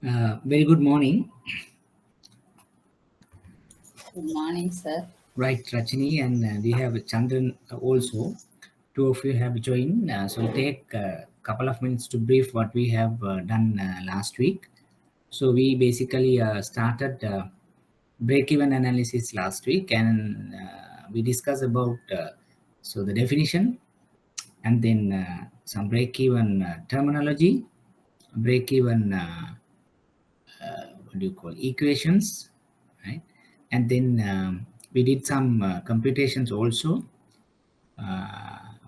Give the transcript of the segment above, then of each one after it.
Very good morning. Good morning, sir. Right, Rachini, and we have Chandran also. Two of you have joined. So we'll take a couple of minutes to brief what we have done last week. So we basically started break-even analysis last week, and we discussed about so the definition, and then some break-even terminology, break-even what do you call equations, right? And then we did some computations also.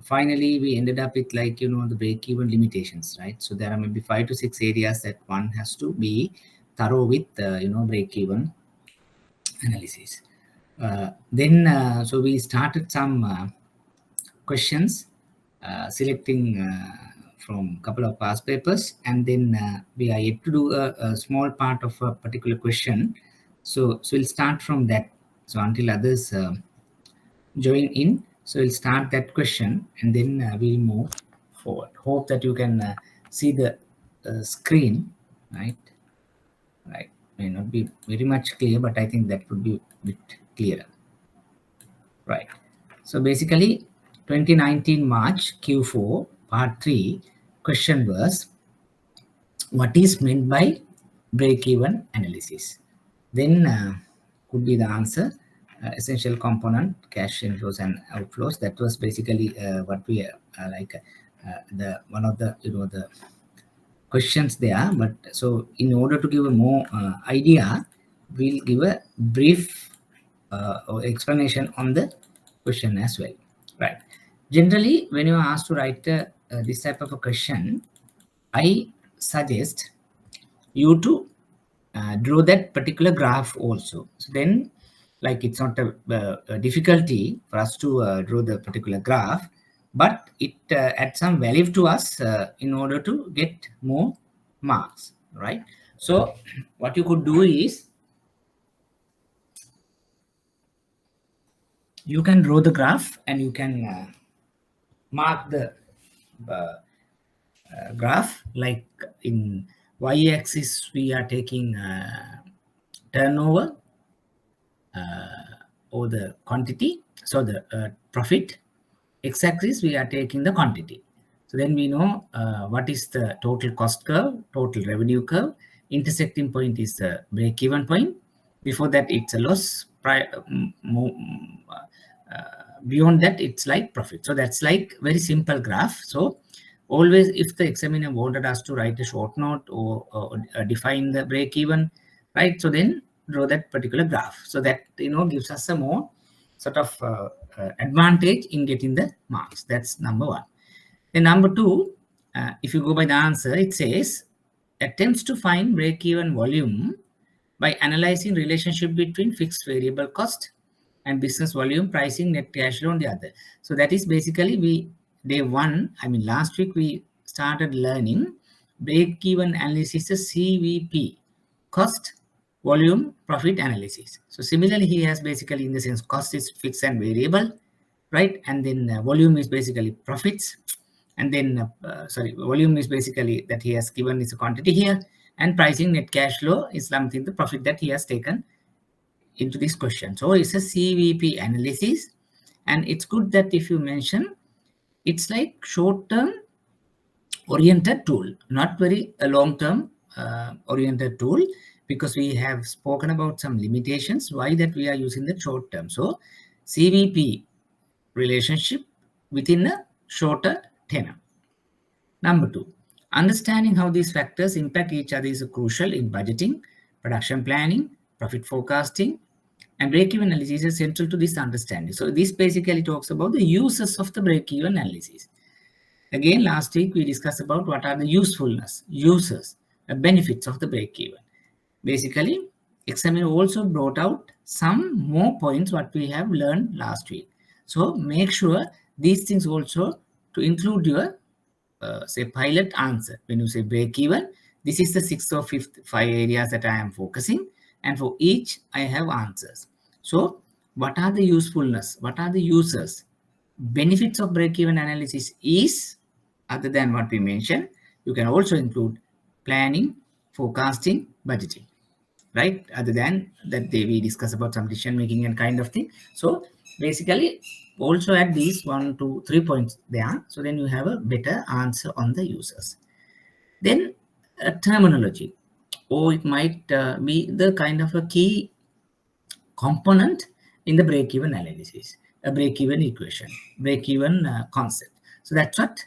Finally we ended up with, like, the break-even limitations, right? So there are maybe 5 to 6 areas that one has to be thorough with break-even analysis. Then so we started some questions, selecting from a couple of past papers, and then we are yet to do a small part of a particular question. So we'll start from that. So until others join in, so we'll start that question, and then we'll move forward. Hope that you can see the screen, right? Right. May not be very much clear, but I think that would be a bit clearer. Right. So basically, 2019 March Q4 part 3 question was, what is meant by break-even analysis? Then could be the answer, essential component, cash inflows and outflows. That was basically what we the one of the the questions there. But so in order to give a more idea, we'll give a brief or explanation on the question as well, right? Generally, when you are asked to write this type of a question, I suggest you to draw that particular graph also. So then, like, it's not a difficulty for us to draw the particular graph, but it adds some value to us in order to get more marks, right? So what you could do is, you can draw the graph and you can mark the graph. Like in y-axis we are taking turnover or the quantity, so the profit. X-axis we are taking the quantity. So then we know what is the total cost curve, total revenue curve. Intersecting point is the break-even point. Before that it's a loss. Beyond that it's like profit. So that's like very simple graph. So always, if the examiner wanted us to write a short note or define the break-even, right? So then draw that particular graph. So that gives us a more sort of advantage in getting the marks. That's number one. Then number two, if you go by the answer, it says attempts to find break-even volume by analyzing relationship between fixed variable cost and business volume, pricing, net cash flow on the other. So that is basically day one, I mean last week we started learning break-even analysis, CVP, cost, volume, profit analysis. So similarly, he has basically, in the sense, cost is fixed and variable, right? And then volume is basically profits. And then, volume is basically that he has given is a quantity here, and pricing, net cash flow is something, the profit that he has taken into this question. So it's a CVP analysis, and it's good that if you mention, it's like short-term oriented tool, not very a long-term oriented tool, because we have spoken about some limitations why that we are using the short term. So CVP relationship within a shorter tenor. Number two, understanding how these factors impact each other is crucial in budgeting, production planning, profit forecasting, and break-even analysis is central to this understanding. So this basically talks about the uses of the break-even analysis. Again, last week we discussed about what are the usefulness, uses, the benefits of the break-even. Basically, examiner also brought out some more points what we have learned last week. So make sure these things also to include your say pilot answer. When you say break-even, this is the 6th or 5th areas that I am focusing, and for each I have answers. So what are the usefulness? What are the uses? Benefits of break-even analysis is, other than what we mentioned, you can also include planning, forecasting, budgeting, right? Other than that, we discuss about some decision making and kind of thing. So basically, also add these 1, 2, 3 points there. So then you have a better answer on the users. Then terminology, or it might be the kind of a key component in the break-even analysis, a break-even equation, break-even concept. So that's what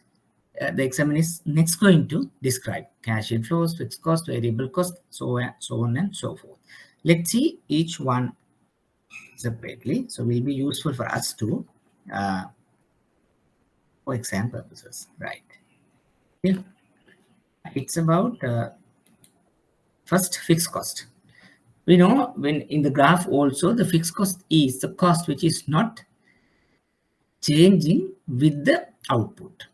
the examiner is next going to describe: cash inflows, fixed cost, variable cost, so on and so forth. Let's see each one separately. So will be useful for us to for exam purposes, right? Yeah, it's about first fixed cost. We know when in the graph also the fixed cost is the cost which is not changing with the output.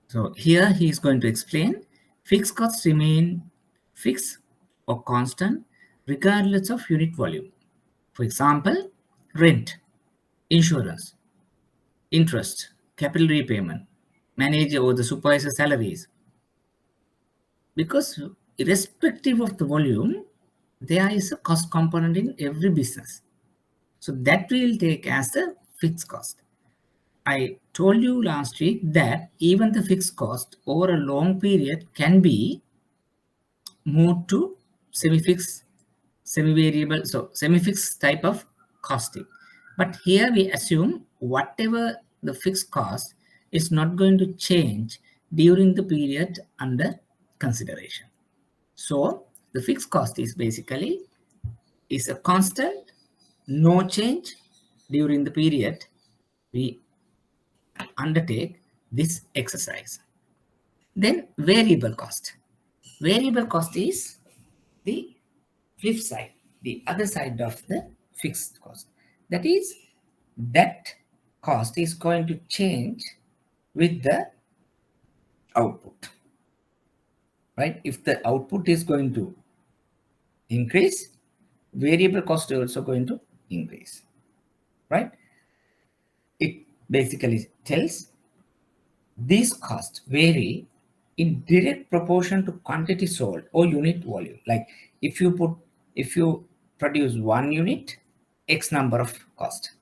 So here he is going to explain fixed costs remain fixed or constant regardless of unit volume. For example, rent, insurance, interest, capital repayment, manager or the supervisor salaries. Because irrespective of the volume, there is a cost component in every business. So that we will take as a fixed cost. I told you last week that even the fixed cost over a long period can be moved to semi-fixed, semi-variable, so semi-fixed type of costing. But here we assume whatever the fixed cost is not going to change during the period under consideration. So the fixed cost is basically is a constant, no change during the period we undertake this exercise. Then variable cost. Variable cost is the flip side, the other side of the fixed cost. That is, that cost is going to change with the output, right? If the output is going to increase, variable cost is also going to increase, right? It basically tells these costs vary in direct proportion to quantity sold or unit volume. Like if you produce 1 unit, X number of cost,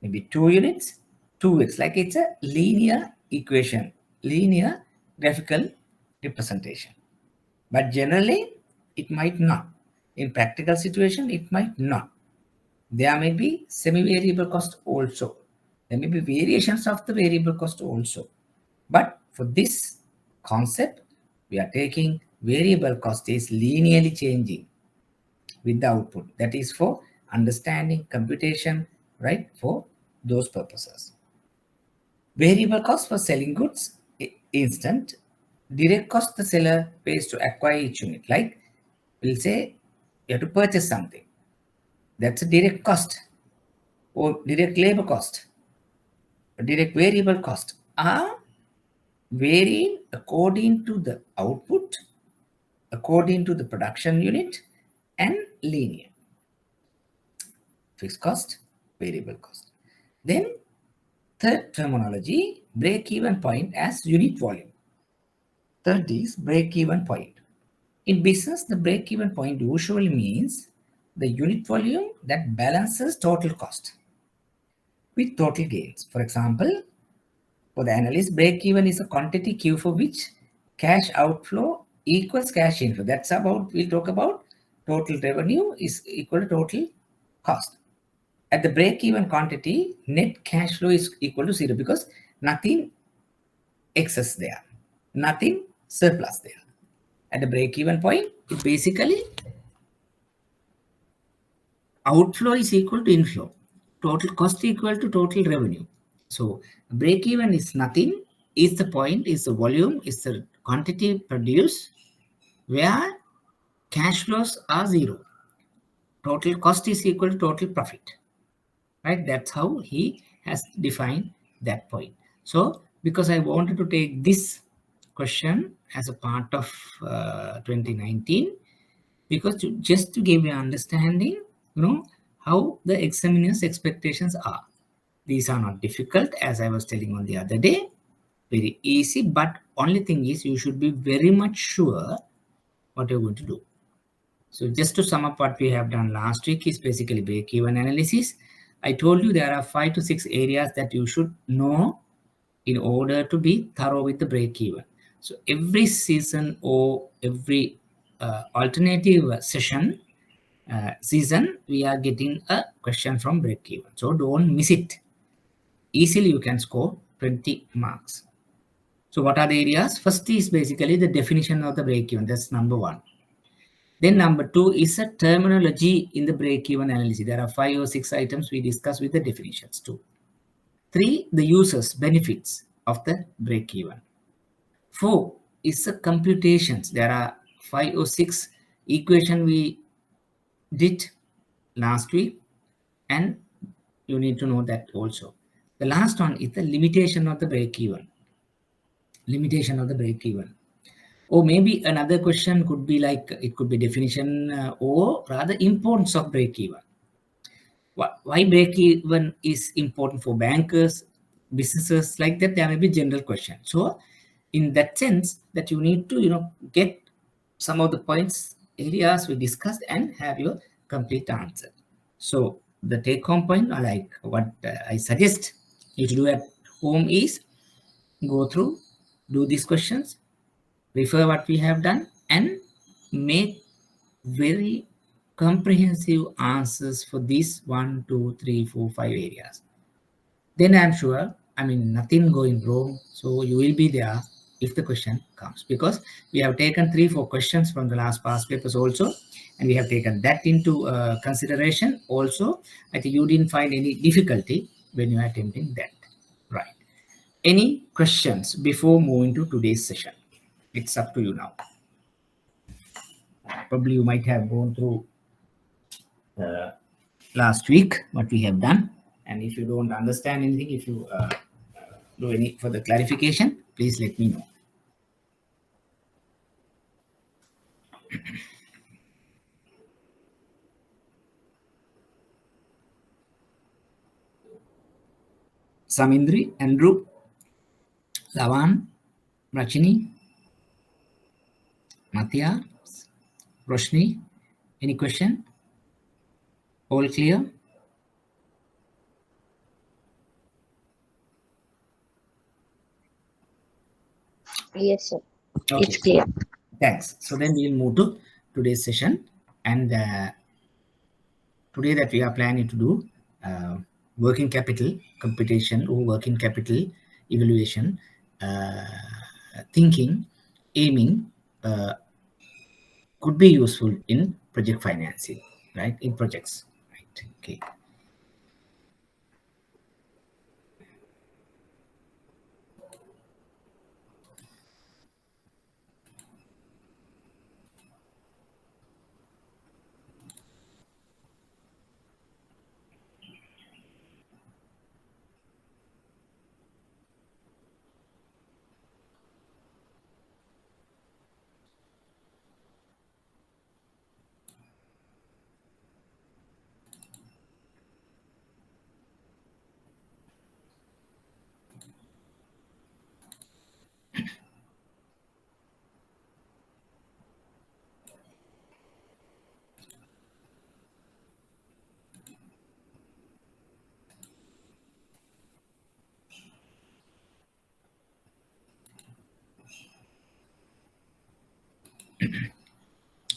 maybe 2 units, 2x. Like it's a linear equation, linear graphical representation. But generally, it might not. In practical situation, it might not. There may be semi-variable cost also. There may be variations of the variable cost also. But for this concept, we are taking variable cost is linearly changing with the output. That is for understanding computation, right? For those purposes. Variable cost for selling goods, instant. Direct cost the seller pays to acquire each unit. Like we'll say you have to purchase something. That's a direct cost or direct labor cost. Direct variable cost are varying according to the output, according to the production unit, and linear. Fixed cost, variable cost. Then third terminology, break-even point as unit volume. Third is break-even point. In business, the break-even point usually means the unit volume that balances total cost with total gains. For example, for the analyst, break-even is a quantity Q for which cash outflow equals cash inflow. That's about, we'll talk about total revenue is equal to total cost. At the break-even quantity, net cash flow is equal to 0 because nothing excess there, nothing surplus there. At the break-even point, it basically outflow is equal to inflow, total cost equal to total revenue. So break-even is nothing, is the point, is the volume, is the quantity produced where cash flows are 0. Total cost is equal to total profit, right? That's how he has defined that point. So because I wanted to take this question as a part of 2019, because just to give you understanding, how the examiner's expectations are. These are not difficult, as I was telling on the other day, very easy, but only thing is you should be very much sure what you're going to do. So just to sum up what we have done last week is basically break-even analysis. I told you there are 5 to 6 areas that you should know in order to be thorough with the break-even. So every season or every alternative season, we are getting a question from break-even. So don't miss it. Easily you can score 20 marks. So what are the areas? First is basically the definition of the break-even. That's number one. Then number two is a terminology in the break-even analysis. There are 5 or 6 items we discuss with the definitions too. 3, the uses, benefits of the break-even. 4 is the computations. There are 5 or 6 equation we did last week, and you need to know that also. The last one is the limitation of the break-even. Limitation of the break-even. Or maybe another question could be like, it could be definition or rather importance of break-even. Why break-even is important for bankers, businesses, like that. There may be general question. So in that sense, that you need to get some of the points areas we discussed and have your complete answer. So the take-home point, or like what I suggest you to do at home, is go through, do these questions, refer what we have done, and make very comprehensive answers for these 1, 2, 3, 4, 5 areas. Then I'm sure, nothing going wrong. So you will be there if the question comes, because we have taken 3, 4 questions from the last past papers also, and we have taken that into consideration also. I think you didn't find any difficulty when you are attempting that, right? Any questions before moving to today's session? It's up to you now. Probably you might have gone through last week what we have done, and if you don't understand anything, if you do any further clarification, please let me know. Samindri, Andrew, Lavan, Rachini, Mathia, Roshni, any question? All clear? Yes, sir. Okay. It's clear. Thanks. So then we'll move to today's session, and today that we are planning to do working capital computation or working capital evaluation, thinking, aiming could be useful in project financing, right? In projects, right? Okay.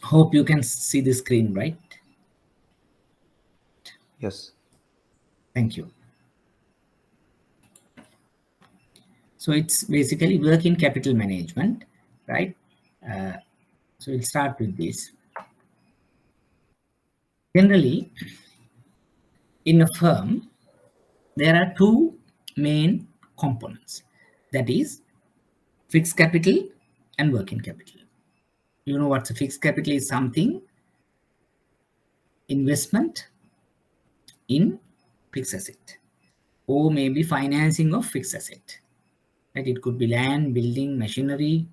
Hope you can see the screen, right? Yes. Thank you. So it's basically working capital management, right? So we'll start with this. Generally, in a firm, there are 2 main components, that is fixed capital and working capital. You know what's a fixed capital? Is something investment in fixed asset, or maybe financing of fixed asset, right? It could be land, building, machinery,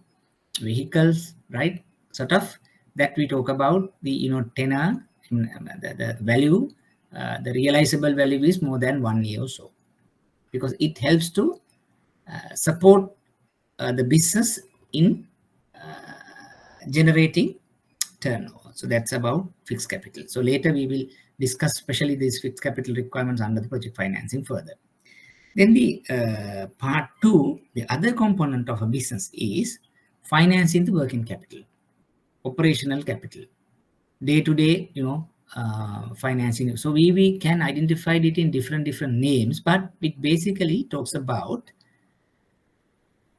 vehicles, right? Sort of that we talk about the tenor, the value, the realizable value is more than 1 year or so, because it helps to support the business in generating turnover. So that's about fixed capital. So later we will discuss especially these fixed capital requirements under the project financing further. Then the part 2, the other component of a business is financing the working capital, operational capital, day-to-day, financing. So we can identify it in different names, but it basically talks about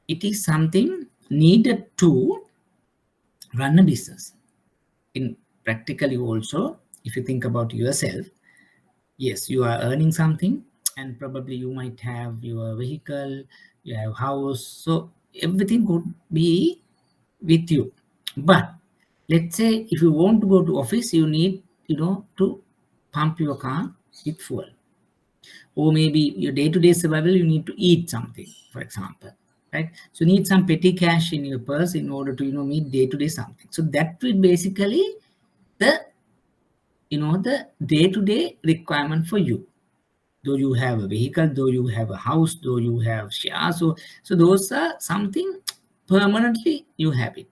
it is something needed to run a business. In practically also, if you think about yourself, yes, you are earning something, and probably you might have your vehicle, you have house, so everything could be with you. But let's say if you want to go to office, you need to pump your car with fuel, or maybe your day-to-day survival, you need to eat something, for example, right? So you need some petty cash in your purse in order to meet day-to-day something. So that will basically the the day-to-day requirement for you. Though you have a vehicle, though you have a house, though you have shares, so those are something permanently you have it.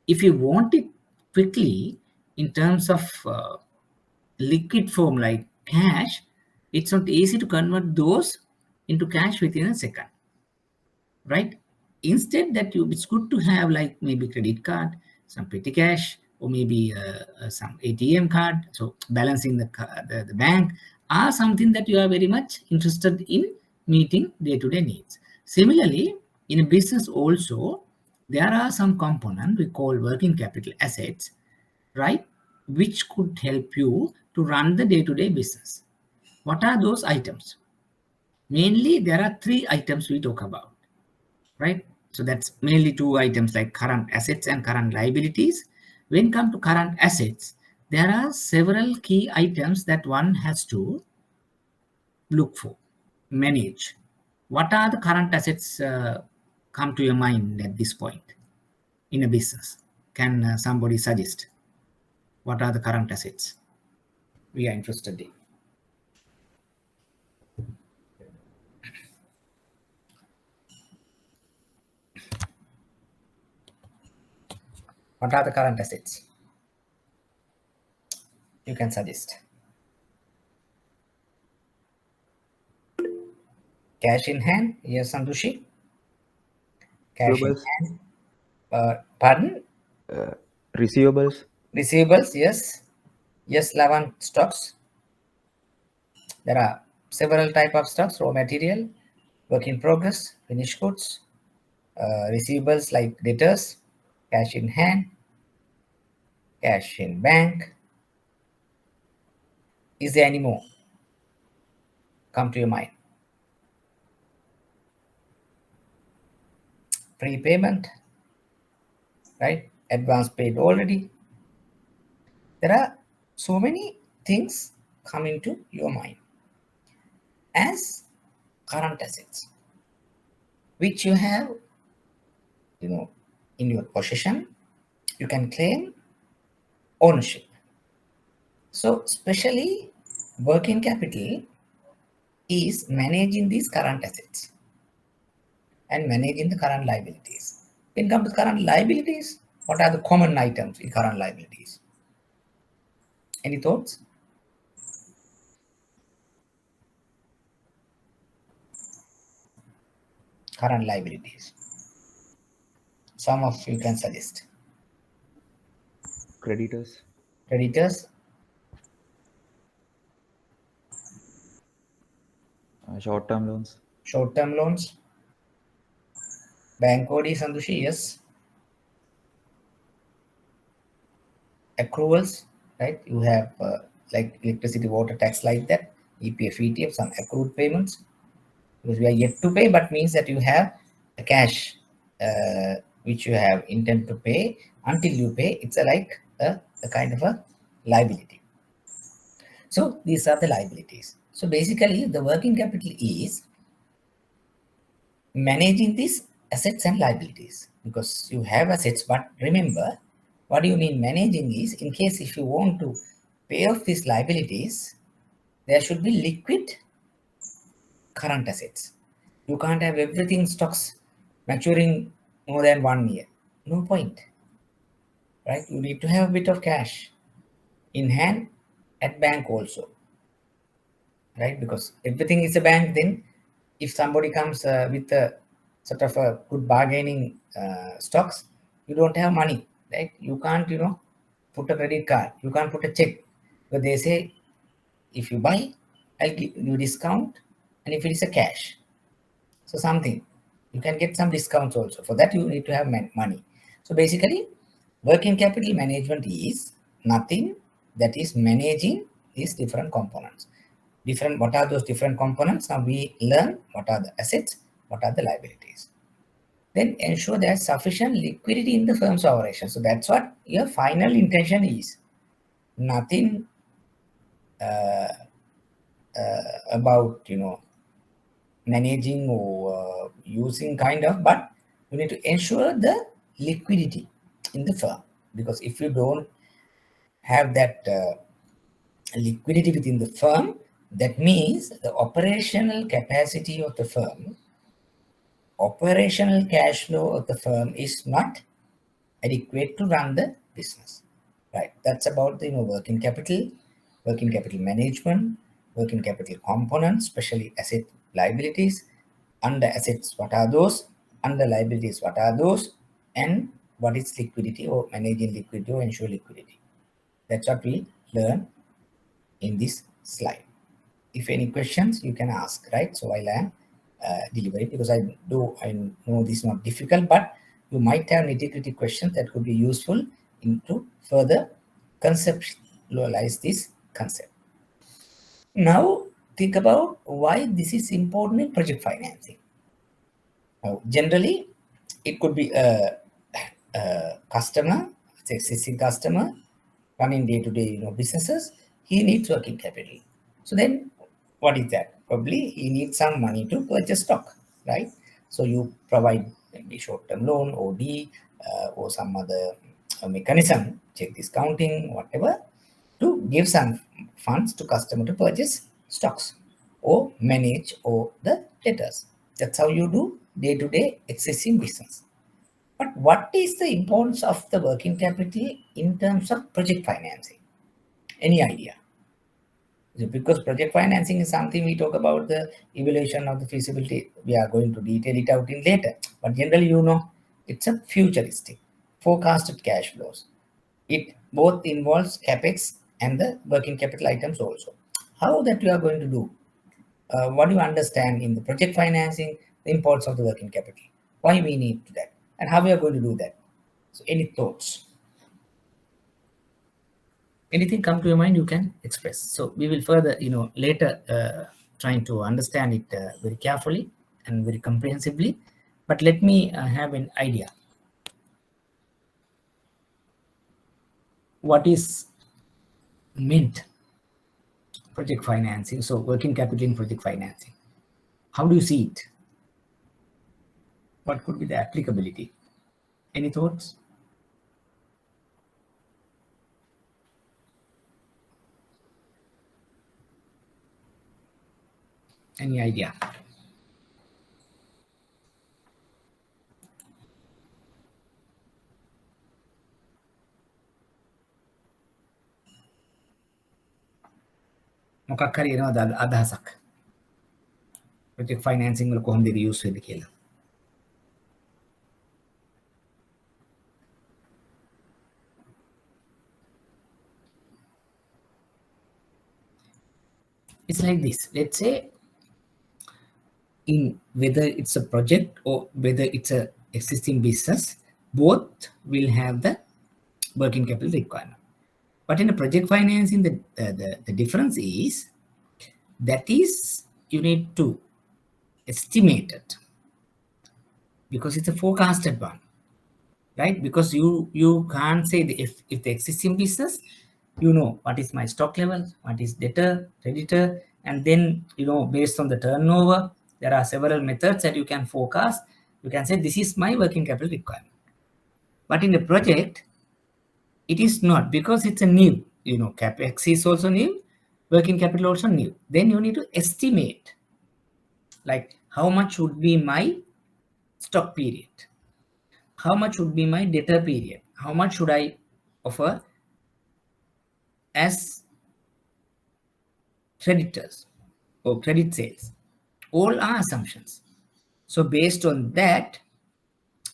If you want it quickly in terms of liquid form like cash, it's not easy to convert those into cash within a second, right? Instead, it's good to have like maybe credit card, some petty cash, or maybe some ATM card. So balancing the bank are something that you are very much interested in meeting day-to-day needs. Similarly, in a business also, there are some components we call working capital assets, right, which could help you to run the day-to-day business. What are those items? Mainly, there are 3 items we talk about, right? So that's mainly 2 items like current assets and current liabilities. When it comes to current assets, there are several key items that one has to look for, manage. What are the current assets come to your mind at this point in a business? Can somebody suggest what are the current assets we are interested in? What are the current assets? You can suggest. Cash in hand, yes, Sandushi. Cash in Receivables. hand. Pardon? Receivables. Receivables, yes. Yes, Lavan. Stocks. There are several type of stocks: raw material, work in progress, finished goods, receivables like debtors, cash in hand, cash in bank. Is there any more come to your mind? Prepayment, right? Advance paid already. There are so many things coming to your mind as current assets, which you have, in your possession. You can claim ownership. So, especially working capital is managing these current assets and managing the current liabilities. When it comes to current liabilities, what are the common items in current liabilities? Any thoughts? Current liabilities. Some of you can suggest. Creditors. Creditors, Short-term loans. short-term loans, bank OD, Sandushi, yes. Accruals, right? You have like electricity, water tax, like that, EPF, ETF, some accrued payments, because we are yet to pay, but means that you have a cash which you have intent to pay. Until you pay, it's like a kind of a liability. So these are the liabilities. So basically, the working capital is managing these assets and liabilities, because you have assets, but remember, what do you mean managing is, in case if you want to pay off these liabilities, there should be liquid current assets. You can't have everything stocks maturing more than 1 year. No point. right? You need to have a bit of cash in hand at bank also, right? Because everything is a bank. Then if somebody comes with a sort of a good bargaining stocks, you don't have money, right? You can't, put a credit card, you can't put a check, but they say if you buy, I'll give you discount, and if it is a cash, so something, you can get some discounts also. For that, you need to have money. So basically, working capital management is nothing that is managing these different components. What are those different components? Now we learn what are the assets, what are the liabilities. Then ensure there's sufficient liquidity in the firm's operation. So that's what your final intention is. Nothing about managing or using kind of, but you need to ensure the liquidity in the firm, because if you don't have that liquidity within the firm, that means the operational capacity of the firm, operational cash flow of the firm is not adequate to run the business, right? That's about the working capital management, working capital components, especially asset liabilities. Under assets, what are those? Under liabilities, what are those? And what is liquidity or managing liquidity or ensure liquidity? That's what we learn in this slide. If any questions, you can ask, right? So while I am delivering, because I know this is not difficult, but you might have nitty-gritty questions that could be useful to further conceptualize this concept. Now think about why this is important in project financing. Now, generally, it could be a customer, existing customer, running day-to-day businesses. He needs working capital. So then, what is that? Probably he needs some money to purchase stock, right? So you provide maybe short-term loan, OD, or some other mechanism, check discounting, whatever, to give some funds to customer to purchase stocks or manage or the debtors. That's how you do day-to-day existing business. But what is the importance of the working capital in terms of project financing? Any idea? Because project financing is something we talk about the evaluation of the feasibility. We are going to detail it out in later. But generally, it's a futuristic, forecasted cash flows. It both involves capex and the working capital items also. How that you are going to do? What do you understand in the project financing, the importance of the working capital? Why we need that? And how we are going to do that? So any thoughts? Anything come to your mind, you can express. So we will further, later trying to understand it very carefully and very comprehensively. But let me have an idea. What is meant project financing? So working capital in project financing. How do you see it? What could be the applicability? Any thoughts? Any idea? මොකක් හරි එනවද අදහසක්? project financing වල කොහොමද ඒක use වෙන්නේ කියලා? It's like this. Let's say in whether it's a project or whether it's a existing business, both will have the working capital requirement. But in a project financing, the difference is that is you need to estimate it because it's a forecasted one, right? Because you can't say if the existing business, what is my stock level, what is debtor, creditor, and then based on the turnover, there are several methods that you can forecast. You can say this is my working capital requirement. But in the project, it is not, because it's a new, capex is also new, working capital also new. Then you need to estimate, like how much would be my stock period, how much would be my debtor period, how much should I offer as creditors or credit sales. All are assumptions. So based on that,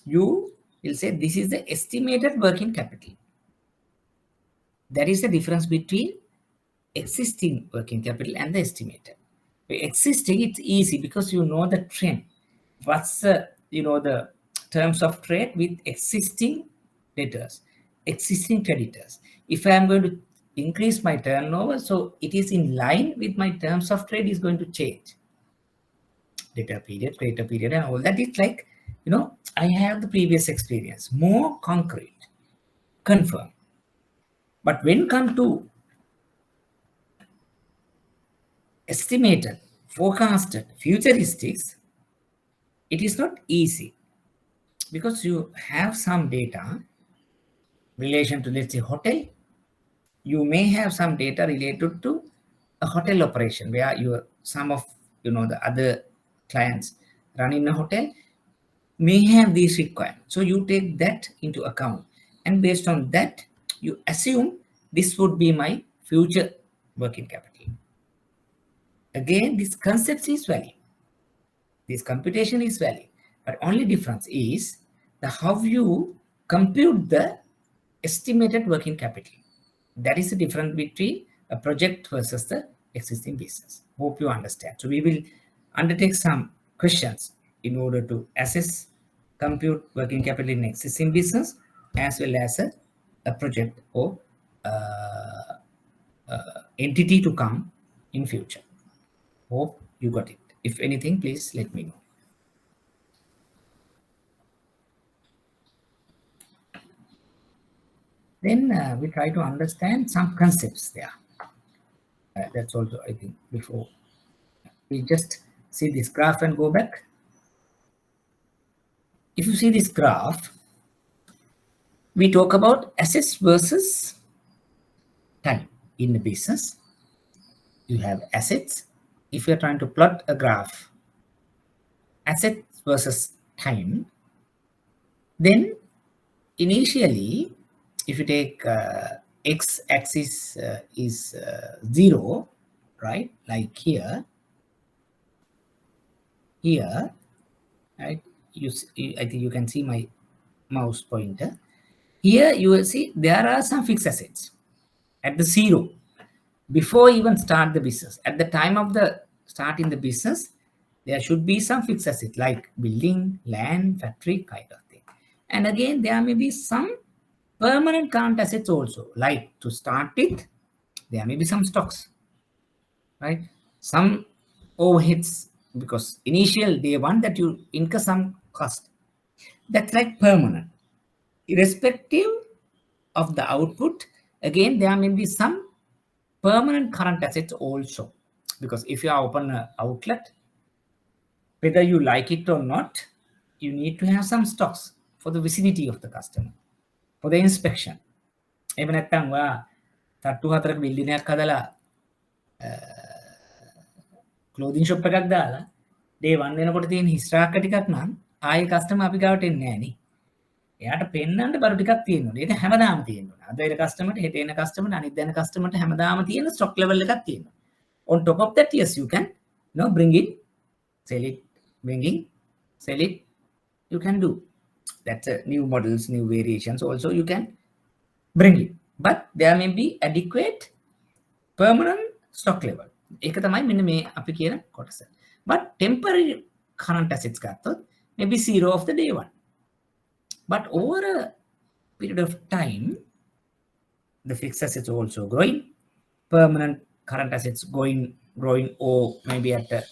you will say this is the estimated working capital. That is the difference between existing working capital and the estimated. Existing, it's easy because you know the trend. What's the the terms of trade with existing debtors, existing creditors. If I am going to increase my turnover, so it is in line with my terms of trade is going to change. Debtor period, creditor period, and all that. It's like, I have the previous experience, more concrete, confirmed. But when come to estimated, forecasted, futuristics, it is not easy because you have some data relation to, let's say, hotel. You may have some data related to a hotel operation where some of the other clients running a hotel may have these requirements. So you take that into account, and based on that, you assume this would be my future working capital. Again, this concept is valid. This computation is valid, but only difference is how you compute the estimated working capital. That is the difference between a project versus the existing business. Hope you understand. So we will undertake some questions in order to assess, compute working capital in existing business as well as a project or entity to come in future. Hope you got it. If anything, please let me know. Then we try to understand some concepts there. That's also, I think, before we just see this graph and go back. If you see this graph, we talk about assets versus time in the business. You have assets. If you're trying to plot a graph, assets versus time, then initially, if you take x-axis is 0, right? Like here, right? I think you can see my mouse pointer. Here you will see there are some fixed assets at the 0 before even start the business. At the time of the starting the business, there should be some fixed asset like building, land, factory kind of thing. And again, there may be some permanent current assets also, like to start with, there may be some stocks, right? Some overheads, because initial day one that you incur some cost. That's like permanent. Irrespective of the output, again, there may be some permanent current assets also. Because if you open an outlet, whether you like it or not, you need to have some stocks for the vicinity of the customer. For the inspection. එහෙම නැත්නම් ඔයා තට්ටු හතරක building එකක් හදලා ක්ලෝදින් shop එකක් දාලා day 1 වෙනකොට තියෙන හිස්ට්‍රාක් ටිකක් නම් ආයේ කස්ටමර් අපි ගාවට එන්නේ නැහැ නේ. එයාට පෙන්නන්න බරු ටිකක් තියෙන්න ඕනේ. ඒක හැමදාම තියෙන්න ඕනේ. අද එන කස්ටමර්ට, හෙට එන කස්ටමර්ට, අනිත් දන කස්ටමර්ට හැමදාම තියෙන ස්ටොක් ලෙවල් එකක් තියෙනවා. On top of that, yes, you can bring in, sell it, bring in, sell it, you can do. That's new models, new variations also you can bring it. But there may be adequate permanent stock level. ඒක තමයි මෙන්න මේ අපි කියන කොටස. But temporary current assets ගත්තොත් maybe 0 of the day 1. But over a period of time, the fixed assets also growing, permanent current assets growing or maybe at a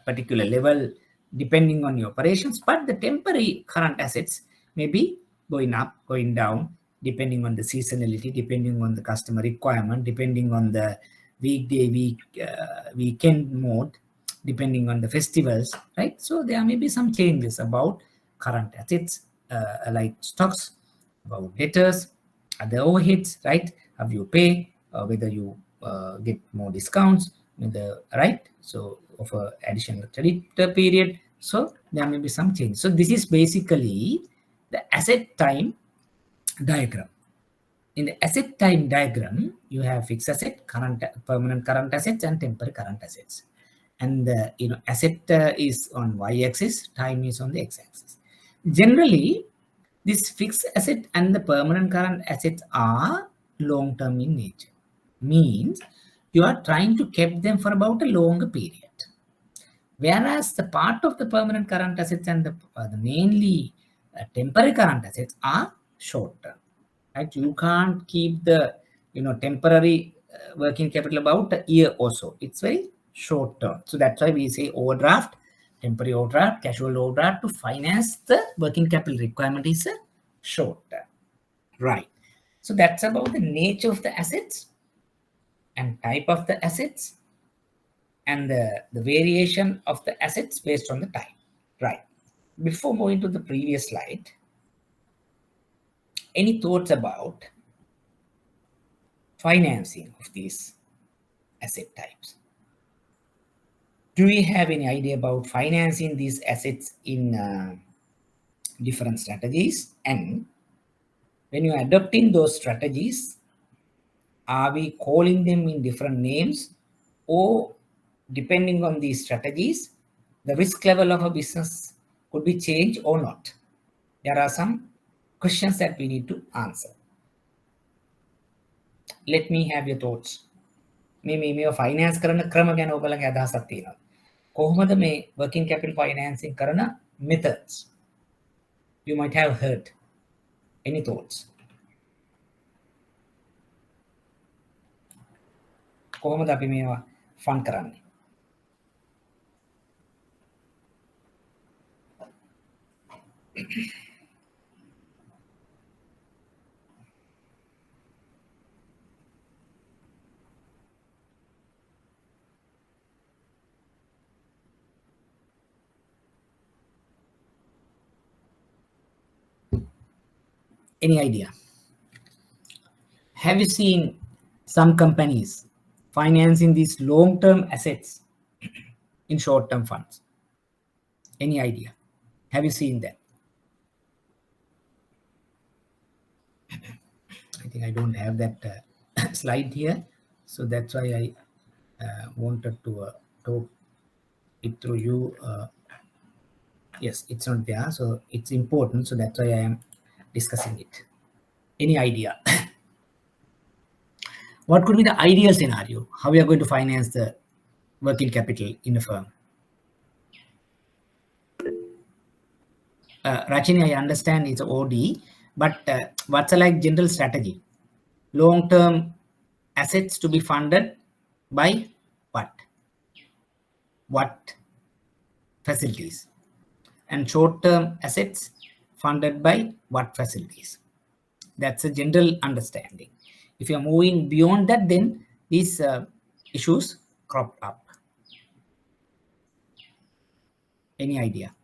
particular level depending on your operations, but the temporary current assets may be going up, going down, depending on the seasonality, depending on the customer requirement, depending on the weekday, weekend mode, depending on the festivals, right? So there may be some changes about current assets, like stocks, about debtors, other overheads, right? How you pay, whether you get more discounts, right? So of a additional credit period. So there may be some change. So this is basically the asset time diagram. in the asset type diagram, you have fixed asset, permanent current assets, and temporary current assets. And the asset is on y-axis, time is on the x-axis. Generally, this fixed asset and the permanent current assets are long-term in nature. Means you are trying to keep them for about a longer period. Whereas the part of the permanent current assets and the mainly temporary current assets are short-term. Right? You can't keep the temporary working capital about a year or so. It's very short-term. So that's why we say overdraft, temporary overdraft, casual overdraft to finance the working capital requirement is a short-term. Right. So that's about the nature of the assets and type of the assets and the variation of the assets based on the time. Right. Before moving to the previous slide, any thoughts about financing of these asset types? Do we have any idea about financing these assets in different strategies? And when you are adopting those strategies, are we calling them in different names, or depending on these strategies, the risk level of a business could be changed or not? There are some questions that we need to answer. Let me have your thoughts. මේ finance කරන ක්‍රම ගැන ඔයගලගේ අදහසක් තියෙනවා. කොහොමද මේ working capital financing කරන methods? You might have heard. Any thoughts? කොහොමද අපි මේවා fund කරන්නේ? Any idea? Have you seen some companies financing these long-term assets in short-term funds? Any idea? Have you seen that? I think I don't have that slide here, so that's why I wanted to talk it through you. Yes, it's not there, so it's important, so that's why I am discussing it. Any idea? What could be the ideal scenario? How we are going to finance the working capital in a firm? Rachini, I understand it's OD, but what's a like general strategy? Long-term assets to be funded by what? What facilities? And short-term assets funded by what facilities? That's a general understanding. If you're moving beyond that, then these issues crop up. Any idea?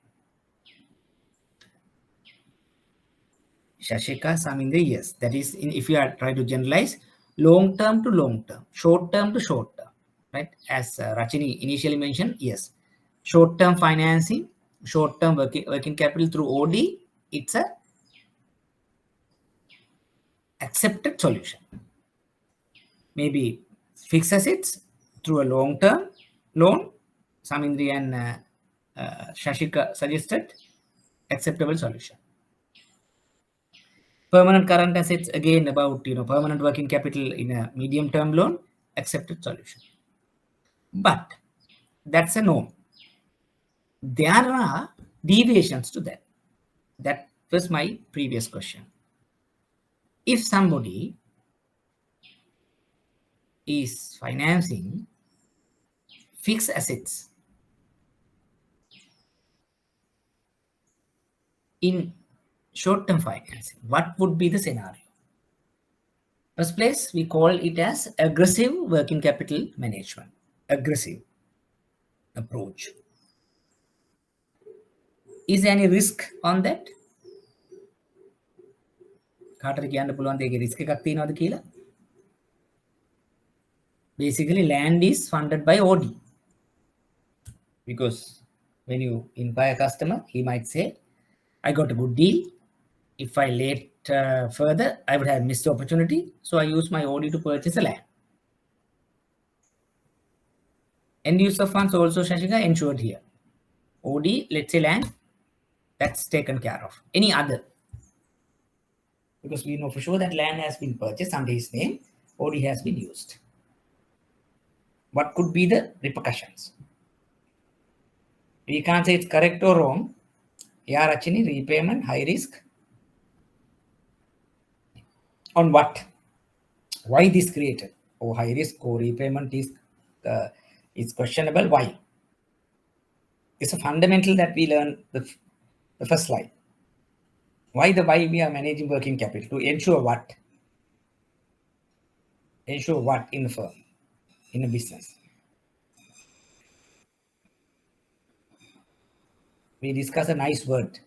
Shashika, Samindra, yes. That is, if you are trying to generalize, long-term to long-term, short-term to short-term, right? As Rachini initially mentioned, yes. Short-term financing, short-term working capital through OD, it's a accepted solution. Maybe fixed assets through a long-term loan, Samindri and Shashika suggested, acceptable solution. Permanent current assets, again about permanent working capital in a medium-term loan, accepted solution. But that's a norm. There are deviations to that. That was my previous question. If somebody is financing fixed assets in short-term financing, what would be the scenario? First place, we call it as aggressive working capital management. Aggressive approach. Is there any risk on that? කාටද කියන්න පුළුවන් දෙයක risk එකක් තියෙනවද කියලා? Basically, land is funded by OD. Because when you inquire a customer, he might say, I got a good deal. If I late further, I would have missed the opportunity. So I use my OD to purchase a land. End user funds also, Shashika, ensured here. OD, let's say land, that's taken care of. Any other? Because we know for sure that land has been purchased under his name, OD has been used. What could be the repercussions? We can't say it's correct or wrong. Yeah, Rachini, repayment, high risk. On what? Why this created? Oh, high risk or repayment is questionable. Why? It's a fundamental that we learn the first slide. Why we are managing working capital? To ensure what? Ensure what in the firm, in a business? We discuss a nice word.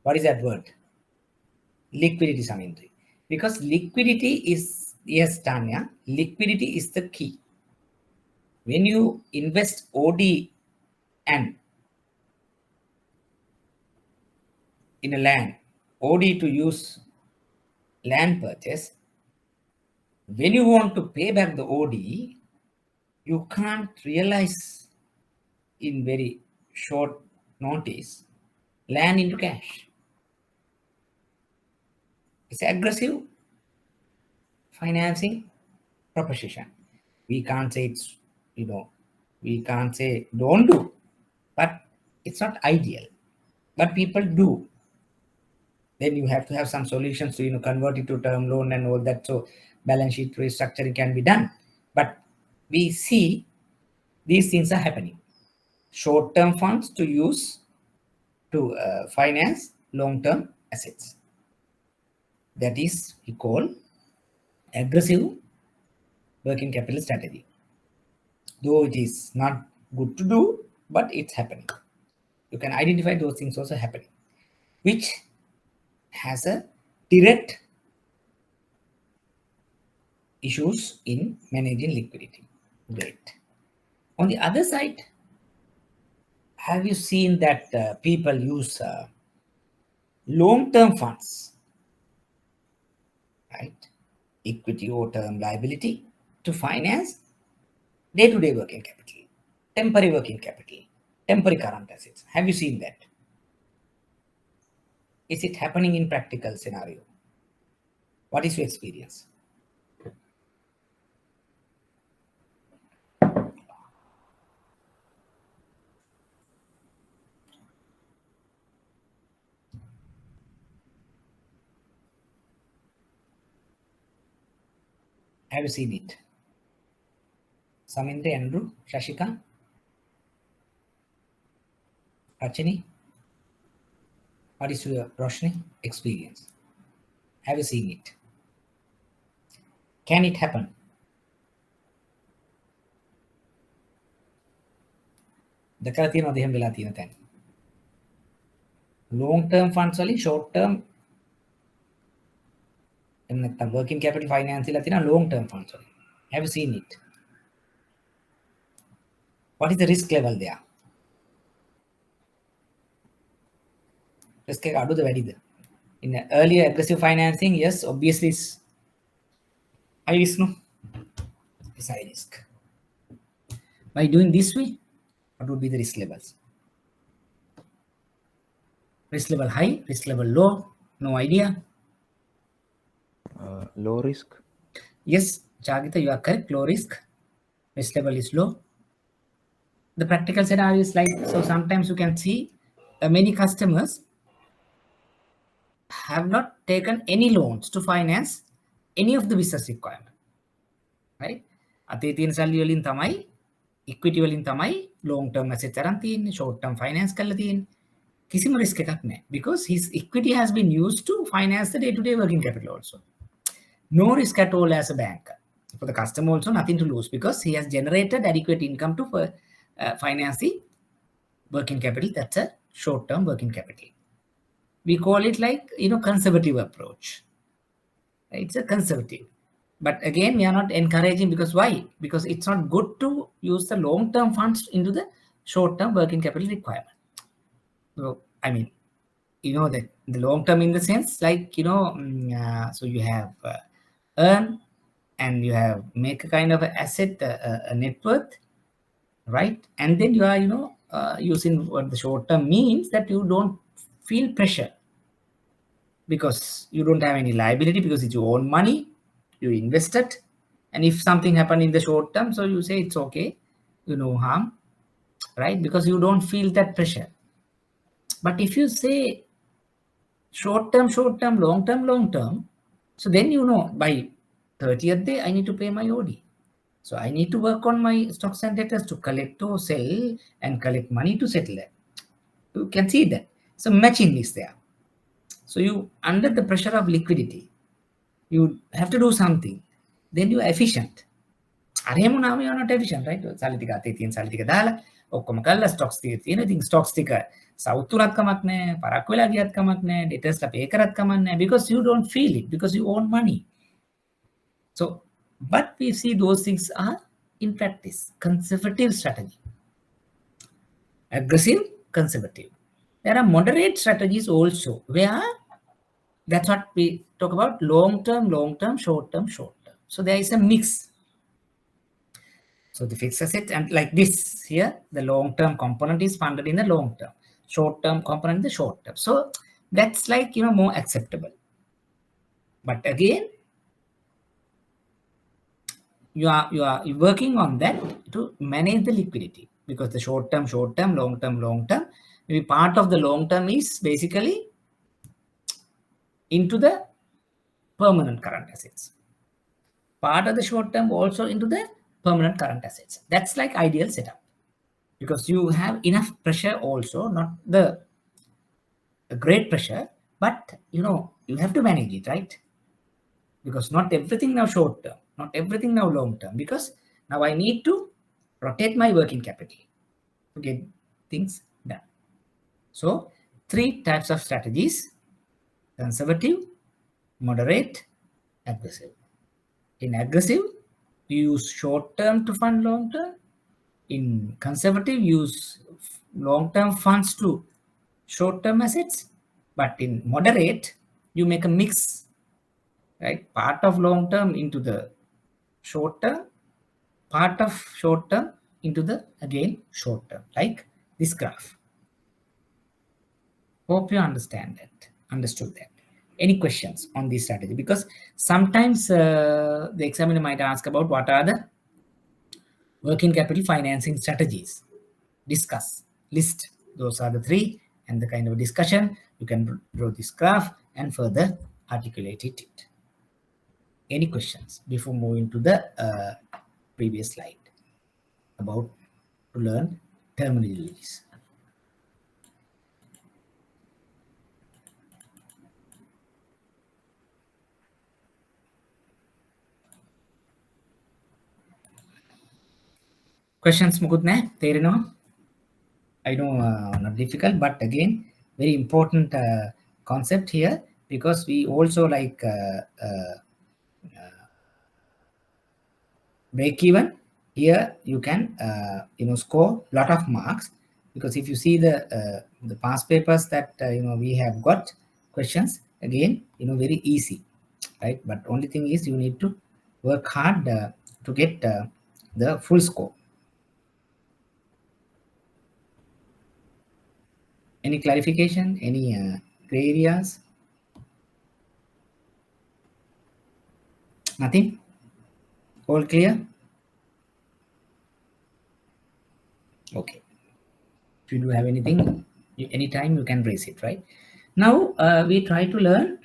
What is that word? Liquidity, Samindri. Because liquidity is, yes, Tanya, liquidity is the key. When you invest OD and in a land, OD to use land purchase, when you want to pay back the OD, you can't realize in very short notice land into cash. It's aggressive financing proposition. We can't say it's, we can't say don't do, but it's not ideal. But people do. Then you have to have some solutions to convert it to term loan and all that. So balance sheet restructuring can be done. But we see these things are happening. Short-term funds to use to finance long-term assets. That is we call aggressive working capital strategy. Though it is not good to do, but it's happening. You can identify those things also happening, which has a direct issues in managing liquidity. Great. On the other side, have you seen that people use long-term funds, right? Equity or term liability to finance day-to-day working capital, temporary working capital, temporary current assets. Have you seen that? Is it happening in practical scenario? What is your experience? Have you seen it? Samindra, Andrew, Shashika, Rachini? What is your Roshni experience? Have you seen it? Can it happen? දැකලා තියෙනවද එහෙම වෙලා තියෙන තැන? Long term funds වලින් short term එහෙම නැත්නම් working capital finance ඉලා තියෙන long term funds වලින්. Have you seen it? What is the risk level there? Risk එක අඩුද වැඩිද? In earlier aggressive financing, yes, obviously it's high risk, no? It's high risk. By doing this way, what would be the risk levels? Risk level high, risk level low, no idea. Low risk. Yes, Jagita, you are correct. Low risk, risk level is low. The practical scenario is like, so sometimes you can see many customers have not taken any loans to finance any of the business requirement, right? අතේ තියෙන සල්ලි වලින් තමයි equity වලින් තමයි long term assets අරන් තියෙන්නේ, short term finance කරලා තියෙන්නේ. කිසිම risk එකක් නැහැ because his equity has been used to finance the day to day working capital also. No risk at all as a banker. For the customer also nothing to lose because he has generated adequate income to finance the working capital. That's a short term working capital. We call it like, conservative approach. It's a conservative. But again, we are not encouraging because why? Because it's not good to use the long-term funds into the short-term working capital requirement. So, I mean, that The long term in the sense like, so you have earn and you have make a kind of asset, a net worth, right? And then you are, using what the short term means that you don't feel pressure because you don't have any liability because it's your own money, you invested. And if something happened in the short term, so you say it's okay, no harm, right? Because you don't feel that pressure. But if you say short term, long term, so then by 30th day, I need to pay my OD. So I need to work on my stocks and debtors to collect or sell and collect money to settle it. You can see that. So matching is there. So you, under the pressure of liquidity, you have to do something. Then you are efficient. Aremu naam you are not efficient, right? සල්ලි ටික අතේ තියෙන සල්ලි ටික දාලා ඔක්කොම කළා stocks ටික තියෙන. ඉතින් stocks ටික සවුතුනක් කමක් නැහැ, පරක්කු වෙලා ගියත් කමක් නැහැ, debtors ලා pay කරත් කමක් නැහැ because you don't feel it because you own money. So but we see those things are in practice conservative strategy, aggressive, conservative. There are moderate strategies also where that's what we talk about, long term, short term. So there is a mix. So the fixed asset and like this here, the long term component is funded in the long term, short term component in the short term. So that's like, more acceptable. But again, you are working on that to manage the liquidity because the short term, long term, maybe part of the long term is basically into the permanent current assets. Part of the short term also into the permanent current assets. That's like ideal setup because you have enough pressure also, not the great pressure, but you have to manage it, right? Because not everything now short term, not everything now long term, because now I need to rotate my working capital to get things done. So 3 types of strategies: conservative, moderate, aggressive. In aggressive, you use short term to fund long term. In conservative, use long term funds to short term assets. But in moderate, you make a mix, right? Part of long term into the short term, part of short term into the again short term, like this graph. Hope you understood that. Any questions on this strategy? Because sometimes the examiner might ask about what are the working capital financing strategies. Discuss, list. Those are the 3 and the kind of discussion. You can draw this graph and further articulate it. Any questions before moving to the previous slide about to learn terminologies? Questions මුකුත් නැහැ තේරෙනවා? I know not difficult, but again very important concept here because we also like break even. Here you can score a lot of marks because if you see the past papers that we have got questions, again very easy, right? But only thing is you need to work hard to get the full score. Any clarification? Any gray areas? Nothing? All clear? Okay. If you do have anything, anytime you can raise it, right? Now we try to learn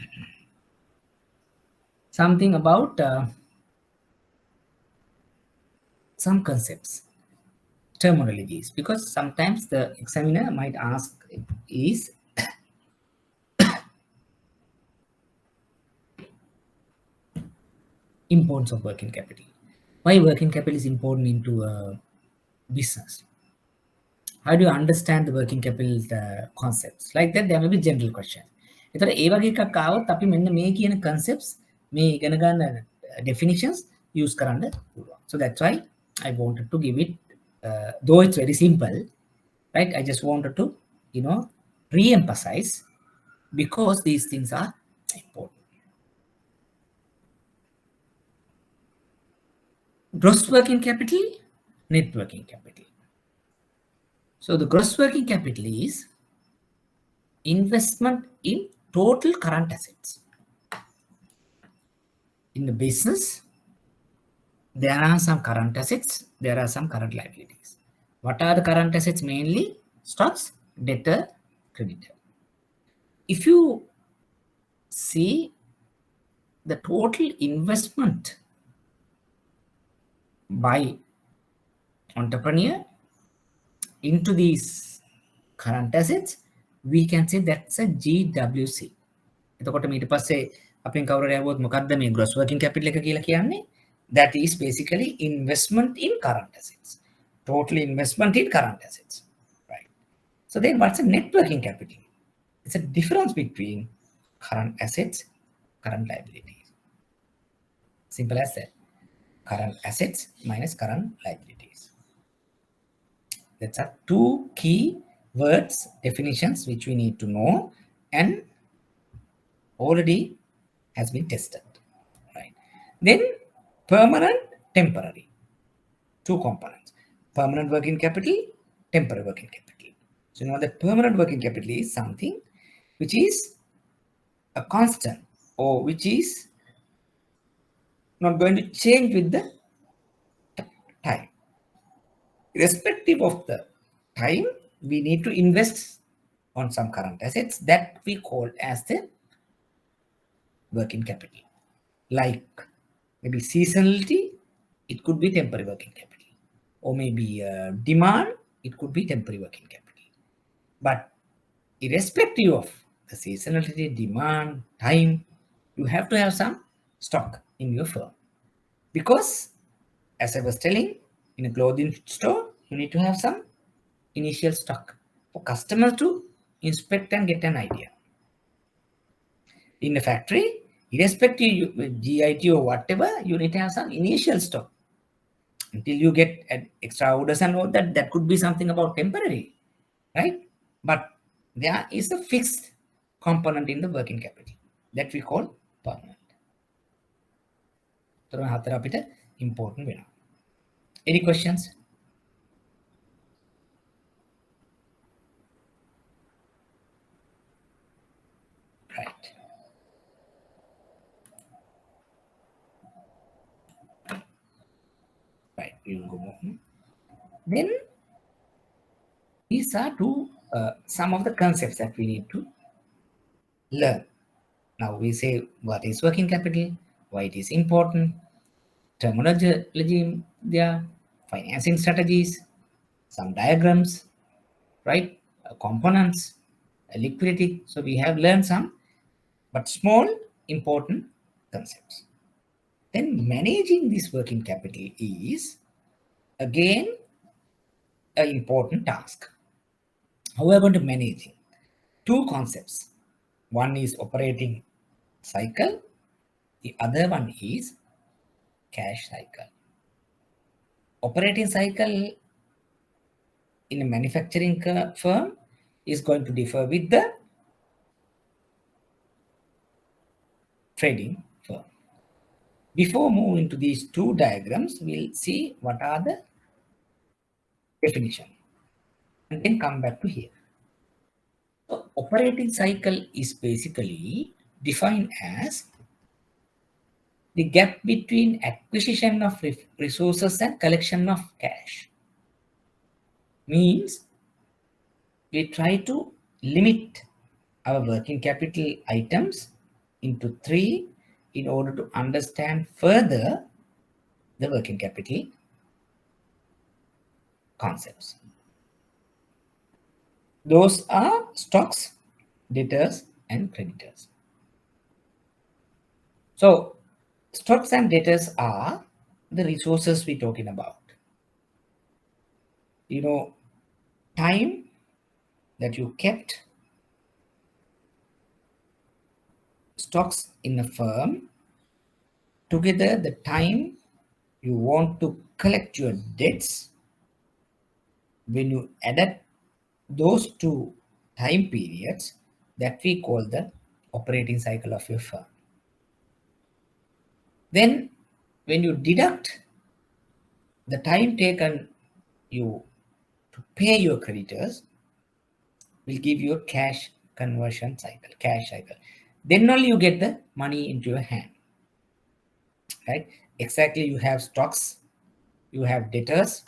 something about some concepts, terminologies, because sometimes the examiner might ask is importance of working capital. Why working capital is important into a business? How do you understand the working capital concepts? Like that, there may be general question. ඒතර ඒ වගේ එකක් ආවොත් අපි මෙන්න මේ කියන concepts, මේ ඉගෙන ගන්න definitions use කරන්න පුළුවන්. So that's why I wanted to give it, though it's very simple, right? I just wanted to re-emphasize because these things are important. Gross working capital, net working capital. So the gross working capital is investment in total current assets. In the business, there are some current assets, there are some current liabilities. What are the current assets? Mainly stocks, debtor, creditor. If you see the total investment by entrepreneur into these current assets, we can say that's a GWC. එතකොට ඊට පස්සේ අපෙන් කවුරු හරි ආවොත් මොකක්ද මේ gross working capital එක කියලා කියන්නේ? That is basically investment in current assets. Total investment in current assets. Right. So then what's a net working capital? It's a difference between current assets, current liabilities. Simple as that. Current assets minus current liabilities. That's are two key words, definitions which we need to know and already has been tested. Right. Then permanent, temporary. Two components. Permanent working capital, temporary working capital. So now the permanent working capital is something which is a constant or which is not going to change with the time. Irrespective of the time, we need to invest on some current assets that we call as the working capital. Like maybe seasonality, it could be temporary working capital. Or maybe demand, it could be temporary working capital. But irrespective of the seasonality, demand, time, you have to have some stock in your firm. Because as I was telling, in a clothing store, you need to have some initial stock for customers to inspect and get an idea. In a factory, irrespective of GIT or whatever, you need to have some initial stock until you get extra orders and all that. That could be something about temporary, right? But there is a fixed component in the working capital that we call permanent. Important. Any questions? Right. Right. We will go more. Then these are some of the concepts that we need to learn. Now we say what is working capital, why it is important, terminology, there, financing strategies, some diagrams, right? Components, liquidity. So we have learned some, but small, important concepts. Then managing this working capital is again an important task. How are we going to manage it? Two concepts. One is operating cycle. The other one is cash cycle. Operating cycle in a manufacturing firm is going to differ with the trading firm. Before moving to these two diagrams, we'll see what are the definition and then come back to here. So operating cycle is basically defined as the gap between acquisition of resources and collection of cash. Means we try to limit our working capital items into 3 in order to understand further the working capital concepts. Those are stocks, debtors, and creditors. So stocks and debtors are the resources we're talking about. You know, time that you kept stocks in a firm, together the time you want to collect your debts, when you add those two time periods, that we call the operating cycle of your firm. Then when you deduct the time taken you to pay your creditors, will give you a cash conversion cycle, cash cycle. Then only you get the money into your hand, right? Exactly, you have stocks, you have debtors,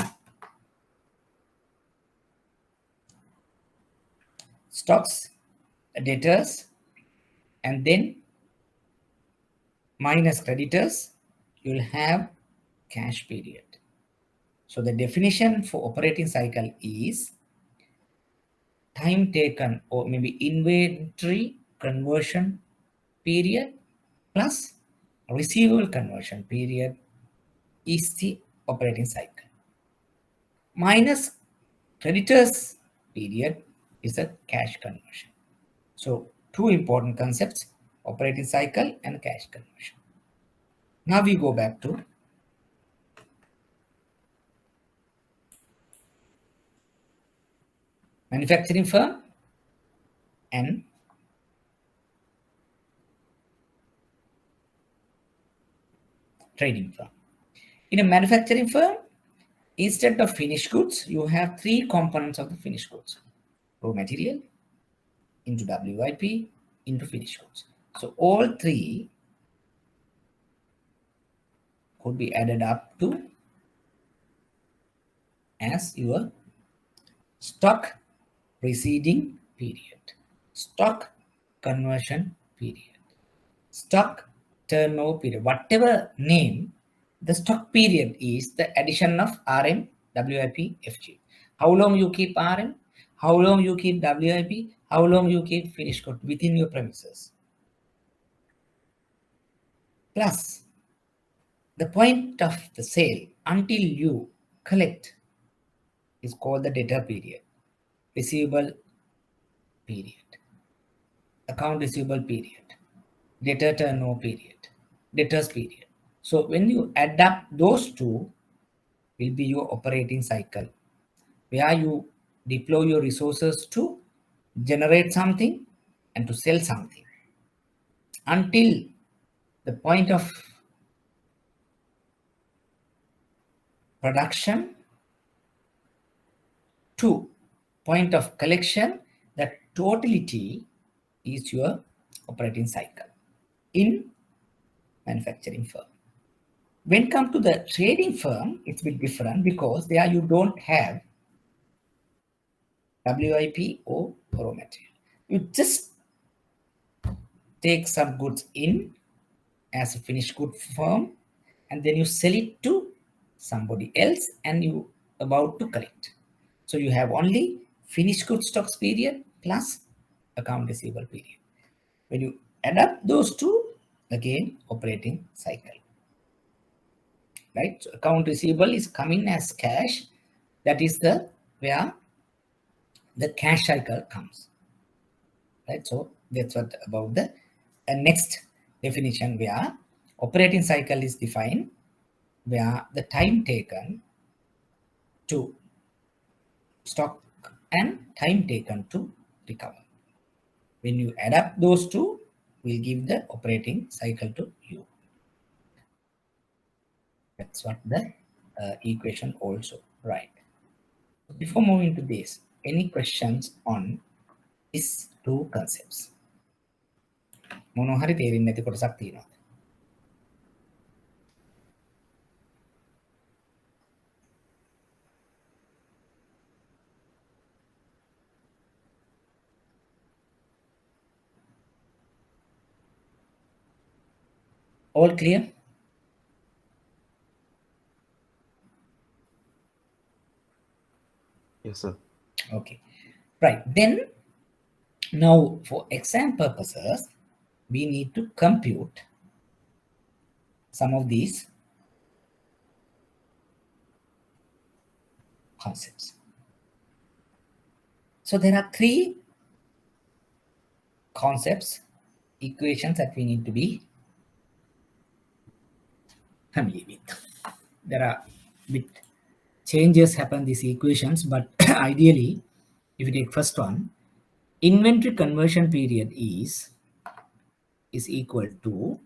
debtors, and then minus creditors, you'll have cash period. So the definition for operating cycle is time taken, or maybe inventory conversion period plus receivable conversion period is the operating cycle. Minus creditors period is a cash conversion. So two important concepts, operating cycle and cash conversion. Now we go back to manufacturing firm and trading firm. In a manufacturing firm, instead of finished goods, you have three components of the finished goods: raw material, into WIP, into finished goods. So all three could be added up to as your stock preceding period, stock conversion period, stock turnover period, whatever name the stock period is, the addition of RM, WIP, FG. How long you keep RM, how long you keep WIP, how long you keep finished good within your premises. Plus the point of the sale until you collect is called the debtor period, receivable period, account receivable period, debtor turnover period, debtors period. So when you add up those two, will be your operating cycle, where you deploy your resources to generate something and to sell something until the point of production to point of collection. That totality is your operating cycle in manufacturing firm. When come to the trading firm, it's a bit different because there you don't have WIP or raw material. You just take some goods in as a finished good firm and then you sell it to somebody else and you about to collect. So you have only finished good stocks period plus account receivable period. When you add up those two, again operating cycle, right? So account receivable is coming as cash. That is the where the cash cycle comes, right? So that's what about the next definition, where operating cycle is defined, where the time taken to stock and time taken to recover. When you add up those two, will give the operating cycle to you. That's what the equation also, right? Before moving to this, any questions on these two concepts? මොනවා හරි තේරෙන්නේ නැති කොටසක් තියෙනවා. All clear? Yes, sir. Okay, right. Then now for exam purposes, we need to compute some of these concepts. So there are three concepts, equations that we need to be familiar with. There are bit changes happen these equations, but ideally, if you take first one, inventory conversion period is equal to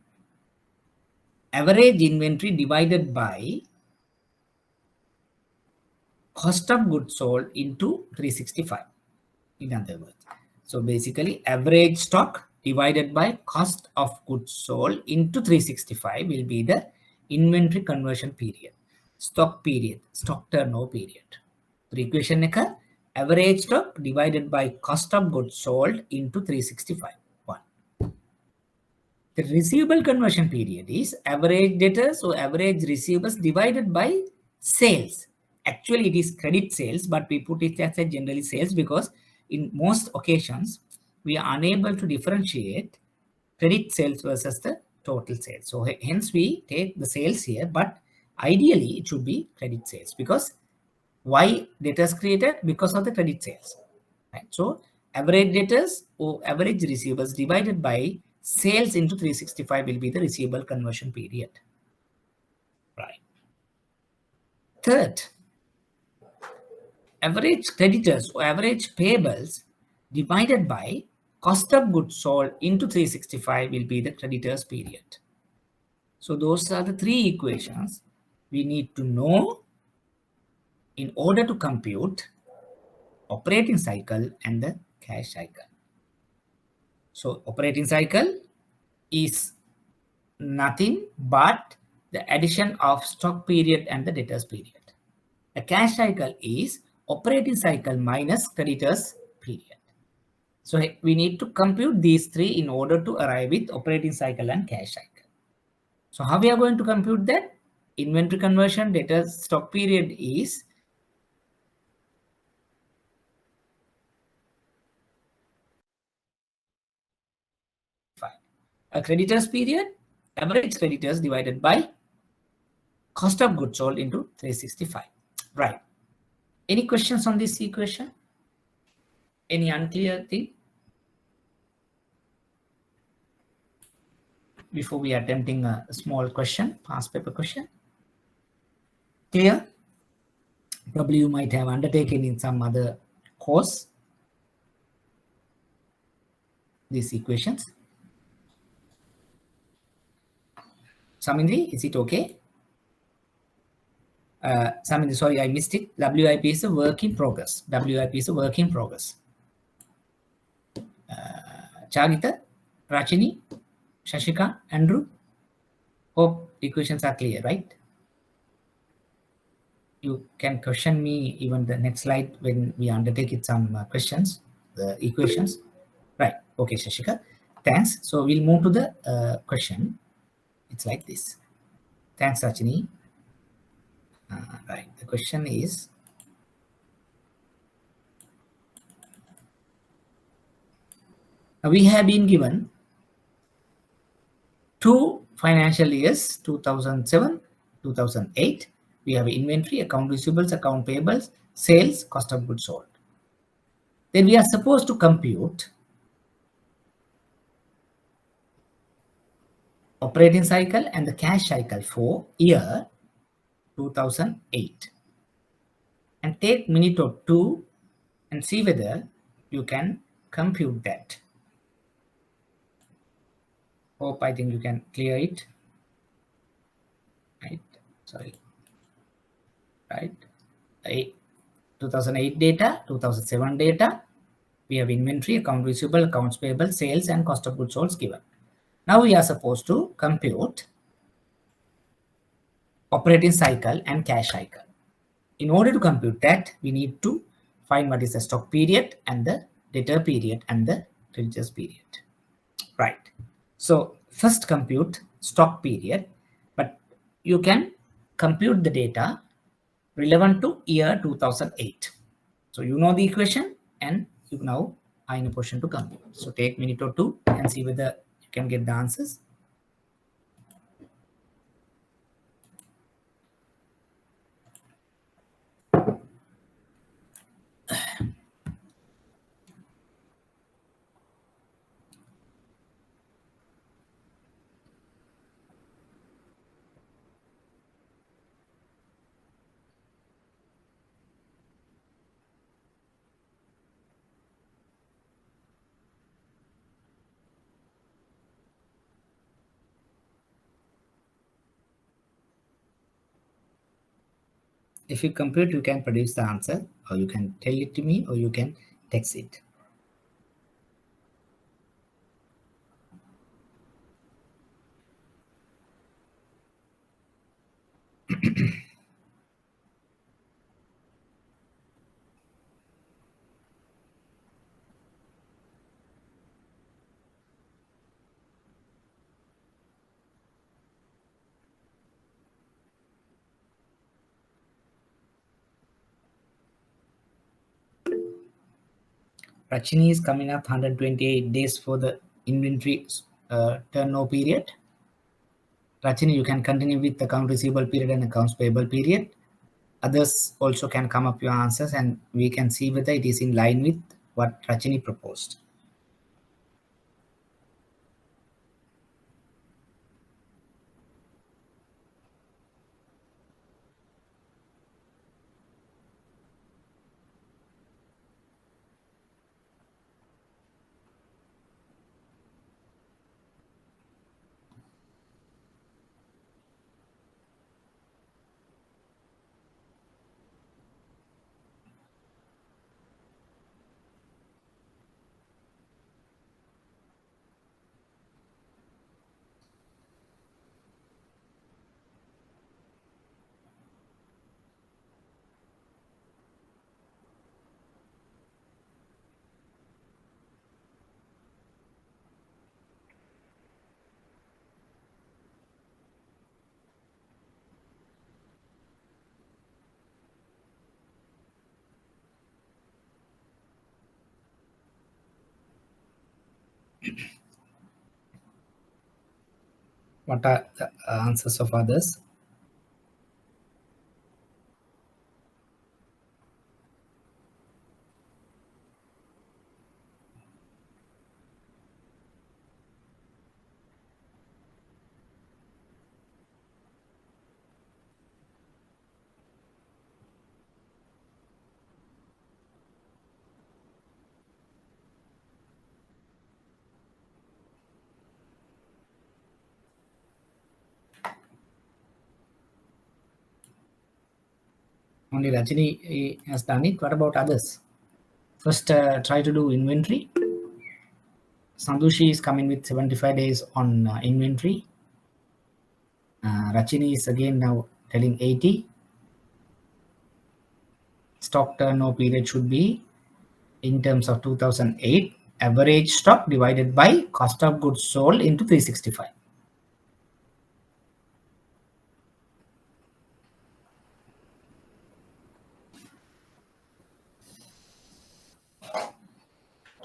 average inventory divided by cost of goods sold into 365, in other words. So basically, average stock divided by cost of goods sold into 365 will be the inventory conversion period. Stock period, stock turnover period. The equation එක average stock divided by cost of goods sold into 365. One. The receivable conversion period is average debtors or average receivables divided by sales. Actually, it is credit sales, but we put it as a generally sales because in most occasions, we are unable to differentiate credit sales versus the total sales. So hence we take the sales here, but ideally it should be credit sales because why debtors created? Because of the credit sales. Right? So average debtors or average receivables divided by sales into 365 will be the receivable conversion period. Right. Third, average creditors or average payables divided by cost of goods sold into 365 will be the creditors period. So those are the three equations we need to know in order to compute operating cycle and the cash cycle. So operating cycle is nothing but the addition of stock period and the debtors period. A cash cycle is operating cycle minus creditors period. So we need to compute these three in order to arrive with operating cycle and cash cycle. So how we are going to compute that? Inventory conversion debtors stock period is a creditors period, average creditors divided by cost of goods sold into 365. Right. Any questions on this equation? Any unclear thing? Before we are attempting a small question, past paper question. Clear? Probably you might have undertaken in some other course these equations. Samindri, is it okay? Samindri, sorry, I missed it. WIP is a work in progress. WIP is a work in progress. Chagita, Rachini, Shashika, Andrew. Hope equations are clear, right? You can question me even the next slide when we undertake it some questions, the equations. Right. Okay, Shashika. Thanks. So we'll move to the question. It's like this. Thanks, Rachini. Right. The question is, we have been given 2 financial years, 2007, 2008. We have inventory, account receivables, account payables, sales, cost of goods sold. Then we are supposed to compute operating cycle and the cash cycle for year 2008. And take minute or two and see whether you can compute that. Hope I think you can clear it. Right? Sorry. Right? 2008 data, 2007 data. We have inventory, account receivable, accounts payable, sales, and cost of goods sold given. Now we are supposed to compute operating cycle and cash cycle. In order to compute that, we need to find what is the stock period and the debtor period and the creditors period. Right. So first compute stock period, but you can compute the data relevant to year 2008. So you know the equation and you now are in a position to compute. So take minute or two and see whether you can get the answers. If you compute, you can produce the answer, or you can tell it to me, or you can text it. Rachini is coming up 128 days for the inventory turnover period. Rachini, you can continue with account receivable period and accounts payable period. Others also can come up your answers, and we can see whether it is in line with what Rachini proposed. What are the answers of others? Only Rajini has done it. What about others? First, try to do inventory. Sandushi is coming with 75 days on inventory. Rachini is again now telling 80. Stock turnover period should be in terms of 2008 average stock divided by cost of goods sold into 365.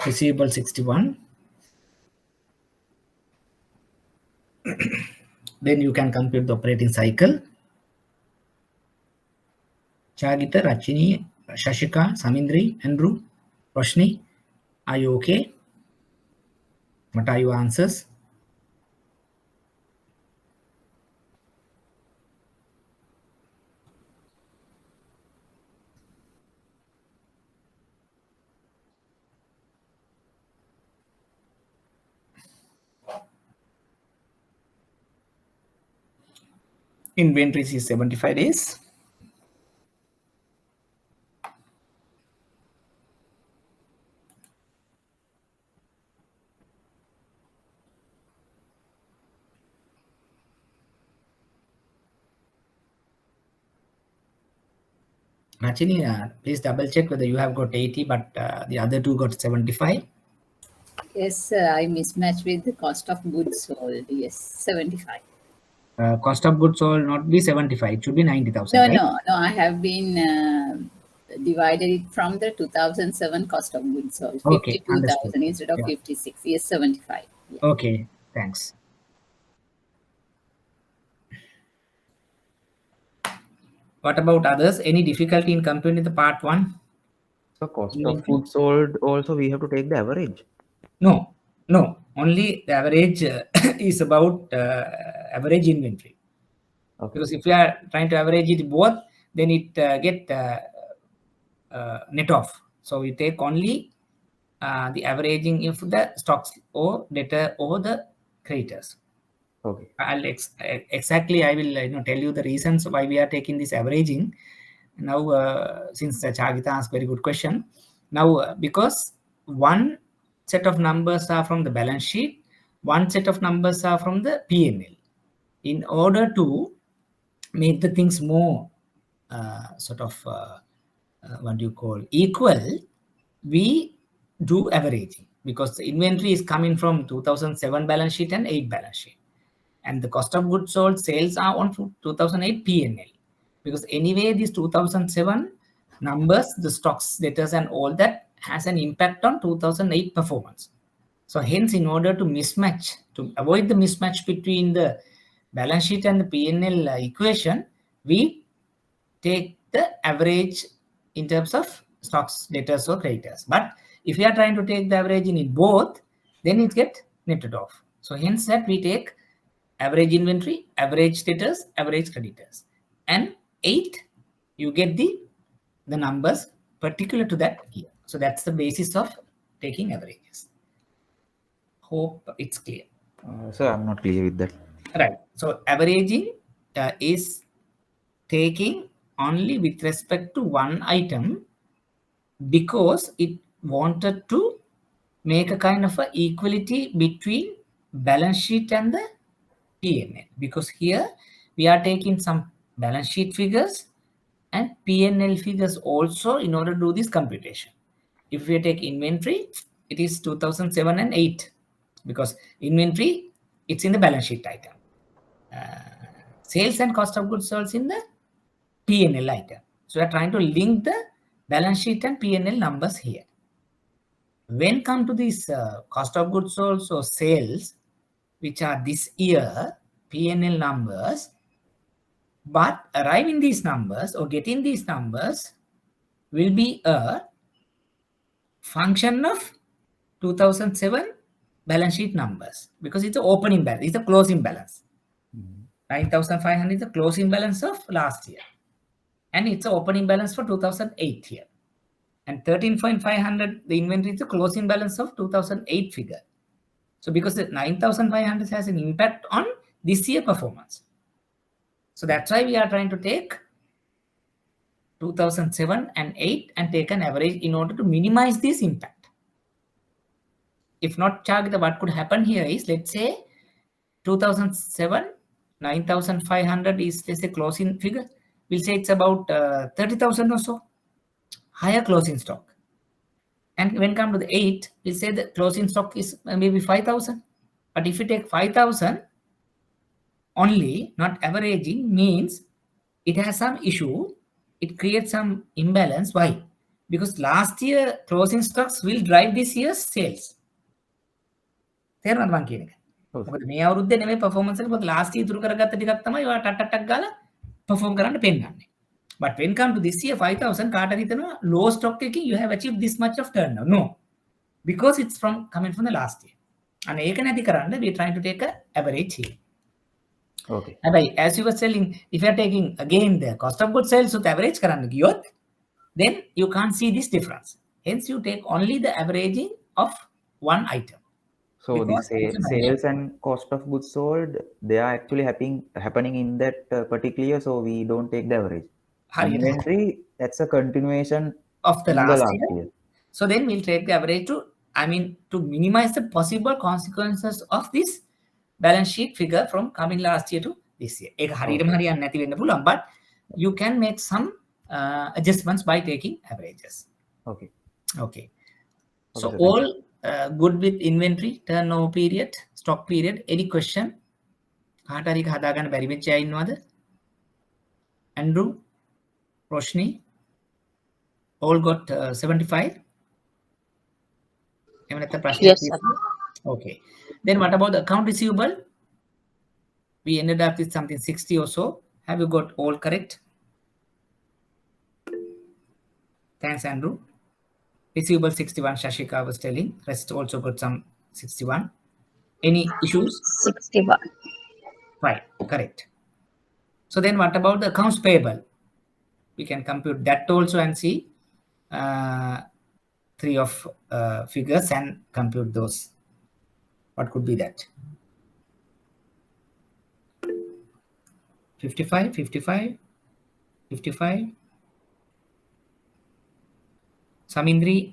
Receivable 61. Then you can compute the operating cycle. Chagita, Rachini, Shashika, Samindri, Andrew, Roshni, are you okay? What are your answers? Inventories is 75 days. Rachini, please double check whether you have got 80, but the other two got 75. Yes, I mismatched with the cost of goods sold. Yes, 75. Cost of goods sold not be 75, it should be 90,000. No, right? no, I have been divided it from the 2007 cost of goods sold. Okay, 52,000 understood. instead of Yeah. 56. Yes, 75. Yeah. Okay, thanks. What about others? Any difficulty in computing the part one? So cost of Inventory? goods sold also we have to take the average. No, only the average is about average inventory. Okay. Because if you are trying to average it both, then it get net off. So we take only the averaging of the stocks or debtor or the creditors. Okay. I'll exactly I will tell you the reasons why we are taking this averaging. Now, since Chagita asked very good question, now because one set of numbers are from the balance sheet, one set of numbers are from the P&L. In order to make the things more what do you call equal, we do averaging, because the inventory is coming from 2007 balance sheet and 8 balance sheet, and the cost of goods sold sales are on 2008 P&L, because anyway these 2007 numbers, the stocks, debtors and all that has an impact on 2008 performance. So hence, in order to mismatch, to avoid the mismatch between the balance sheet and the P&L equation, we take the average in terms of stocks, debtors or creditors. But if we are trying to take the average in both, then it gets netted off. So hence that we take average inventory, average debtors, average creditors. And 8, you get the numbers particular to that year. So that's the basis of taking averages. Hope it's clear. Sir, I'm not clear with that. Right. So averaging is taking only with respect to one item, because it wanted to make a kind of a equality between balance sheet and the P&L, because here we are taking some balance sheet figures and P&L figures also in order to do this computation. If we take inventory, it is 2007 and 8, because inventory, it's in the balance sheet item. Sales and cost of goods sold in the P&L item. So we are trying to link the balance sheet and P&L numbers here. When come to this cost of goods sold or sales, which are this year P&L numbers, but arriving these numbers or getting these numbers will be a function of 2007 balance sheet numbers, because it's the opening balance, it's the closing balance. 9,500 is the closing balance of last year, and it's the opening balance for 2008 here. And 13,500, the inventory is the closing balance of 2008 figure. So because the 9,500 has an impact on this year performance. So that's why we are trying to take 2007 and 8 and take an average in order to minimize this impact. If not, Chagita, what could happen here is, let's say 2007, 9,500 is, let's say, closing figure. We'll say it's about 30,000 or so higher closing stock. And when come to the 8, we'll say the closing stock is maybe 5,000. But if you take 5,000 only, not averaging, means it has some issue. It creates some imbalance. Why? Because last year closing stocks will drive this year's sales. තේරෙනවද මං කියන එක? මොකද මේ අවුරුද්දේ නෙමෙයි performance එක, මොකද last year ඉතුරු කරගත්ත ටිකක් තමයි ඔයා ටක් ටක් ටක් ගාලා perform කරන්න පෙන්නන්නේ. But when come to this year 5,000, කාටද හිතනවා low stock එකකින් you have achieved this much of turnover? No, because it's coming from the last year. And ඒක නැති කරන්න we are trying to take a average here. Okay. As you were telling, if you are taking again the cost of goods sales with average කරන්න ගියොත්, then you can't see this difference. Hence you take only the averaging of one item. So Because the sales and cost of goods sold, they are actually happening in that particular year, so we don't take the average. Inventory, that's a continuation of the in last the year. So then we'll take the average to minimize the possible consequences of this balance sheet figure from coming last year to this year. ඒක හරියටම හරියන්නේ නැති වෙන්න පුළුවන්, but you can make some adjustments by taking averages. Okay. Okay. So all good with inventory, turnover period, stock period. Any question? කාට හරි හදාගන්න බැරි වෙච්ච අය ඉන්නවද? Andrew, Roshni, all got 75? Yes, sir. Okay. Then what about the account receivable? We ended up with something 60 or so. Have you got all correct? Thanks, Andrew. Receivable 61, Shashika was telling. Rest also got some 61. Any issues? 61. Fine, correct. So then what about the accounts payable? We can compute that also and see 3 of figures and compute those. What could be that? 55, 55, 55, Samindri,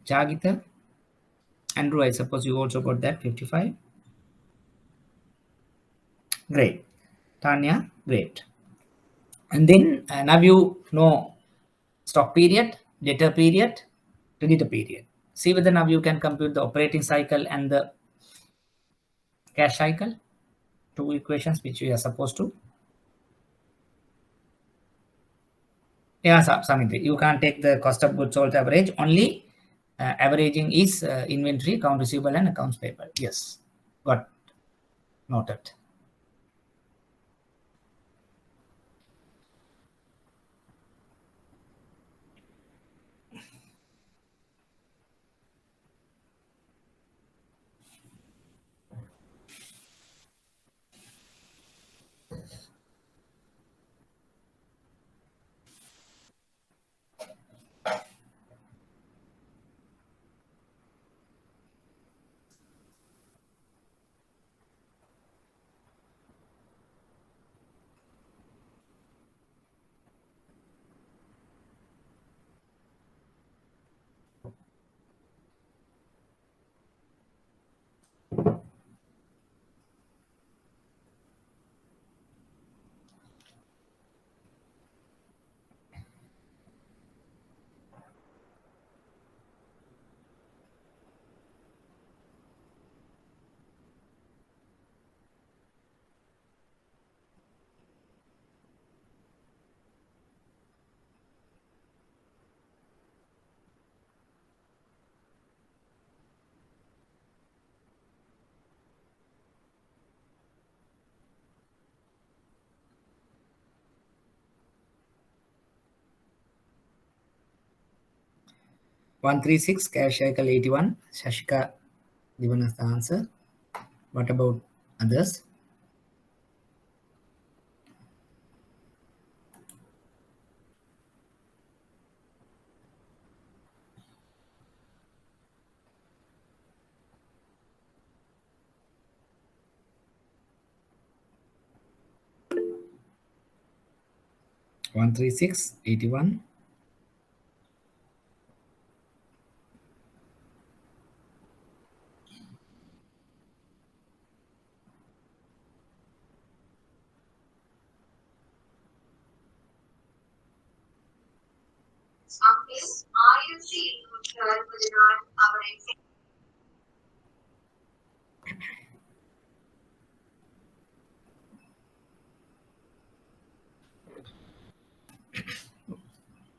Jagita, Andrew, I suppose you also got that 55. Great. Tanya, great. And then now you know stock period, debtor period, creditor period. See whether now you can compute the operating cycle and the cash cycle. Two equations which we are supposed to. Yeah, Samindri, you can't take the cost of goods sold average. Only averaging is inventory, account receivable, and accounts payable. Yes, got noted. (136) cash cycle 81. Shashika given us the answer. What about others? (136) 81.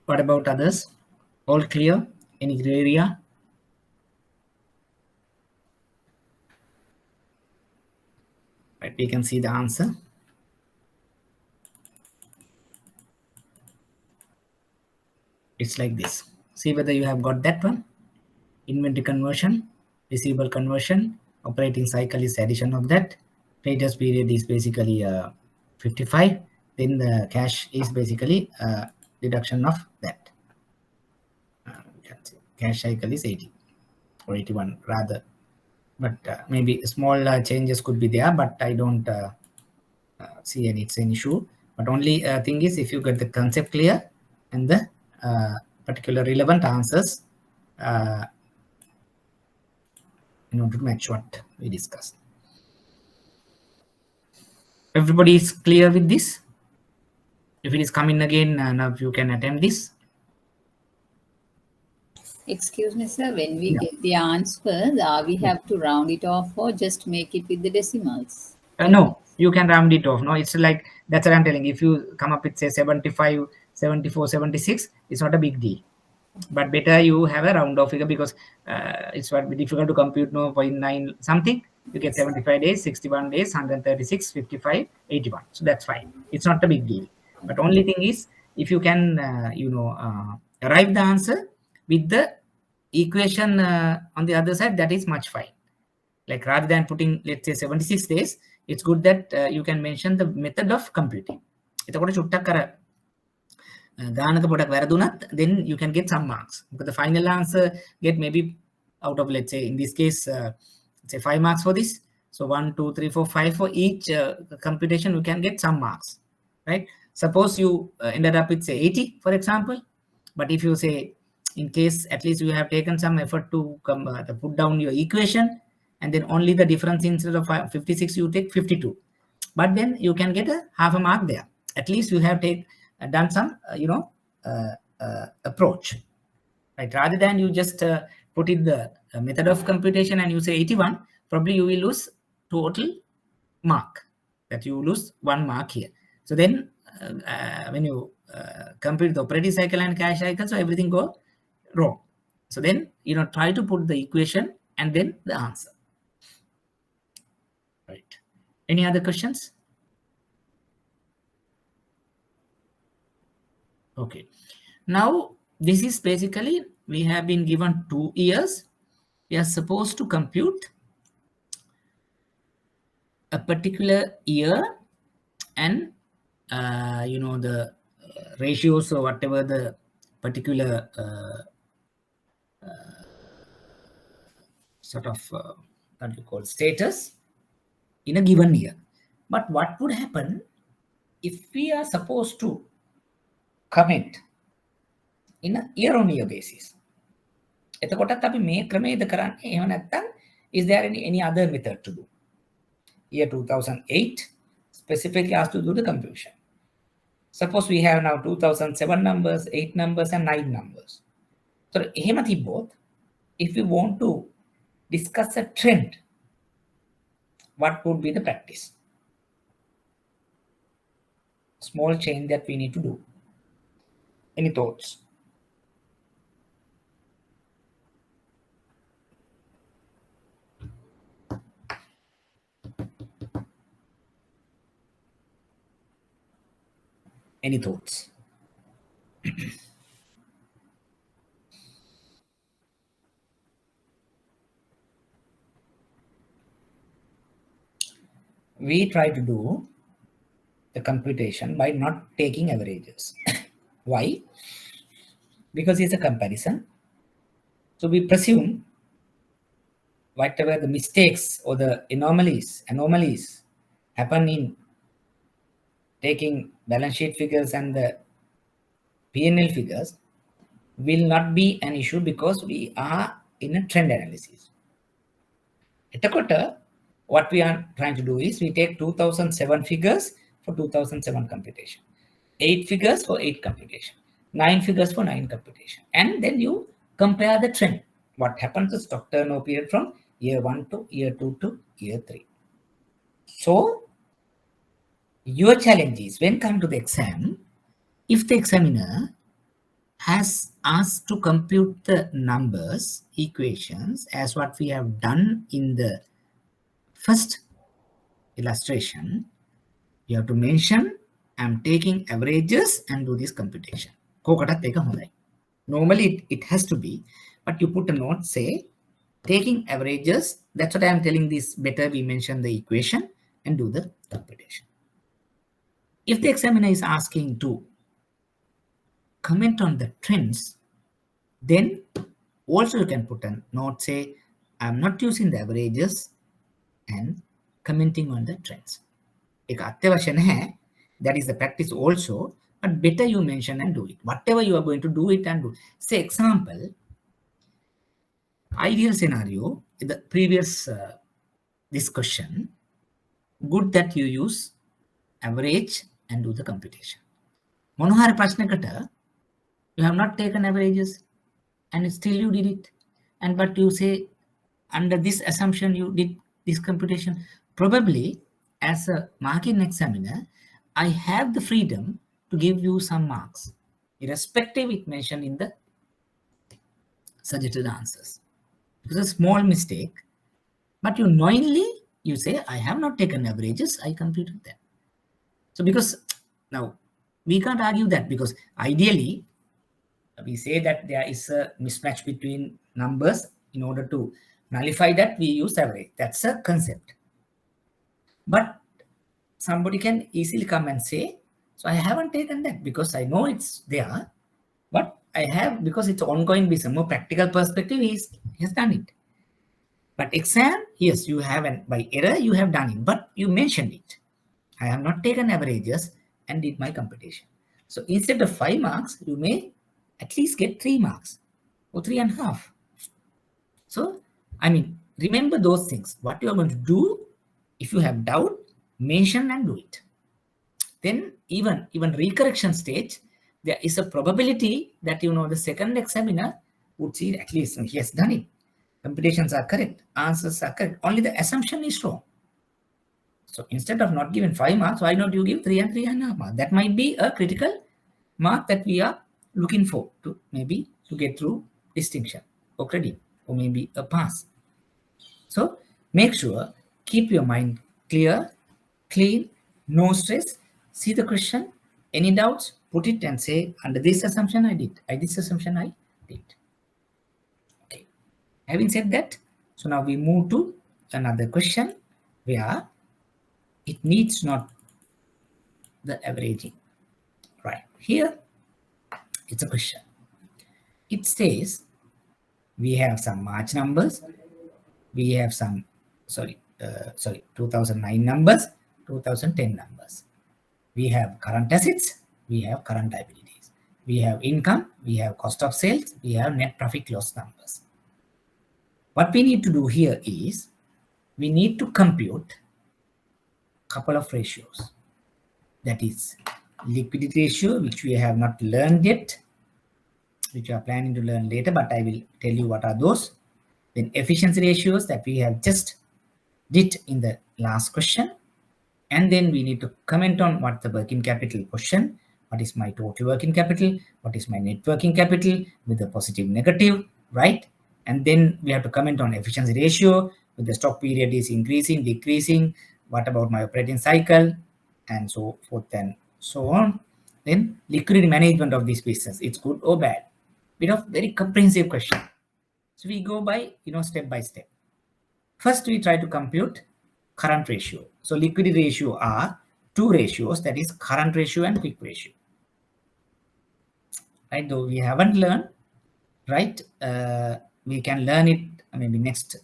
What about others? All clear? Any gray area? Right, we can see the answer. It's like this. See whether you have got that one. Inventory conversion, receivable conversion, operating cycle is addition of that. Creditors period is basically 55. Then the cash is basically deduction of that. Cash cycle is 80 or 81 rather. But maybe small changes could be there, but I don't see it's an issue. But only thing is if you get the concept clear and the particular relevant answers in order to match what we discussed. Everybody is clear with this? If it is coming again, now you can attempt this. Excuse me, sir. When we get the answers, we have to round it off or just make it with the decimals? No, you can round it off. No, it's like, that's what I'm telling. If you come up with say 75, 74, 76, it's not a big deal. But better you have a round off figure because it's very difficult to compute 0.9 something. You get 75 days, 61 days, 136, 55, 81. So that's fine. It's not a big deal. But only thing is, if you can, arrive the answer with the equation on the other side, that is much fine. Like rather than putting, let's say 76 days, it's good that you can mention the method of computing. Then you can get some marks. Because the final answer get maybe out of, let's say in this case, say 5 marks for this. So 1, 2, 3, 4, 5 for each computation, you can get some marks, right? Suppose you ended up with say 80, for example. But if you say in case at least you have taken some effort to put down your equation, and then only the difference, instead of 56 you take 52, but then you can get a half a mark there. At least you have done some approach, right? Rather than you just put in the method of computation and you say 81, probably you will lose total mark, that you lose 1 mark here. So then when you compute the operating cycle and cash cycle, so everything go wrong. So then try to put the equation and then the answer, right? Any other questions? Okay, now this is basically, we have been given 2 years. We are supposed to compute a particular year and the ratios or whatever the particular sort of what you call status in a given year. But what would happen if we are supposed to comment in a year-on-year basis? එතකොටත් අපි මේ ක්‍රමයේද කරන්නේ? එහෙම නැත්නම් is there any other method to do? Year 2008 specifically asked to do the computation. Suppose we have now 2007 numbers, 8 numbers and 9 numbers. So එහෙම තිබ්බොත්, if we want to discuss a trend, what would be the practice? Small change that we need to do. Any thoughts? Any thoughts? We try to do the computation by not taking averages. Why? Because it's a comparison. So we presume whatever the mistakes or the anomalies happen in taking balance sheet figures and the P&L figures will not be an issue because we are in a trend analysis. What we are trying to do is we take 2007 figures for 2007 computation, 8 figures for 8 computation, 9 figures for 9 computation, and then you compare the trend. What happens to stock turnover period from year 1 to year 2 to year 3. So your challenge is, when come to the exam, if the examiner has asked to compute the numbers, equations, as what we have done in the first illustration, you have to mention, I'm taking averages and do this computation. Normally it has to be, but you put a note, say, taking averages, that's what I am telling this, better we mention the equation and do the computation. If the examiner is asking to comment on the trends, then also you can put a note, say, I'm not using the averages and commenting on the trends. That is the practice also, but better you mention and do it. Whatever you are going to do it and do. Say, example, ideal scenario, in the previous discussion, good that you use average and do the computation. Monohara prashnakata, you have not taken averages and still you did it. And but you say, under this assumption you did this computation. Probably as a marking examiner, I have the freedom to give you some marks, irrespective it mentioned in the suggested answers. It's a small mistake, but you knowingly, you say, I have not taken averages, I computed them. So because now we can't argue that, because ideally we say that there is a mismatch between numbers. In order to nullify that, we use average. That's a concept. But somebody can easily come and say, so I haven't taken that because I know it's there, but I have, because it's ongoing business, more practical perspective, he has done it. But exam, yes, you haven't, by error you have done it, but you mentioned it. I have not taken averages and did my computation. So instead of 5 marks, you may at least get 3 marks. or 3.5. So, I mean, remember those things. What you are going to do, if you have doubt, mention and do it. Then even recorrection stage, there is a probability that the second examiner would see at least he has done it. Computations are correct, answers are correct. Only the assumption is wrong. So instead of not giving 5 marks, why not you give 3 and 3.5 marks? That might be a critical mark that we are looking for to maybe to get through distinction or credit or maybe a pass. So make sure, keep your mind clear, clean, no stress. See the question. Any doubts? Put it and say, under this assumption I did. This assumption I did. Okay. Having said that, so now we move to another question where it needs not the averaging. Right. Here, it's a question. It says we have some March numbers. We have some, 2009 numbers, 2010 numbers. We have current assets, we have current liabilities. We have income, we have cost of sales, we have net profit loss numbers. What we need to do here is, we need to compute a couple of ratios. That is liquidity ratio, which we have not learned yet, which we are planning to learn later, but I will tell you what are those. Then efficiency ratios that we have just did in the last question. And then we need to comment on what the working capital question, what is my total working capital, what is my net working capital with the positive, negative, right? And then we have to comment on efficiency ratio, with the stock period is increasing, decreasing, what about my operating cycle, and so forth and so on. Then liquidity management of this business, it's good or bad. Bit of very comprehensive question. So we go by, step by step. First, we try to compute current ratio. So liquidity ratio are two ratios, that is current ratio and quick ratio. Right, though we haven't learned, right, we can learn it maybe next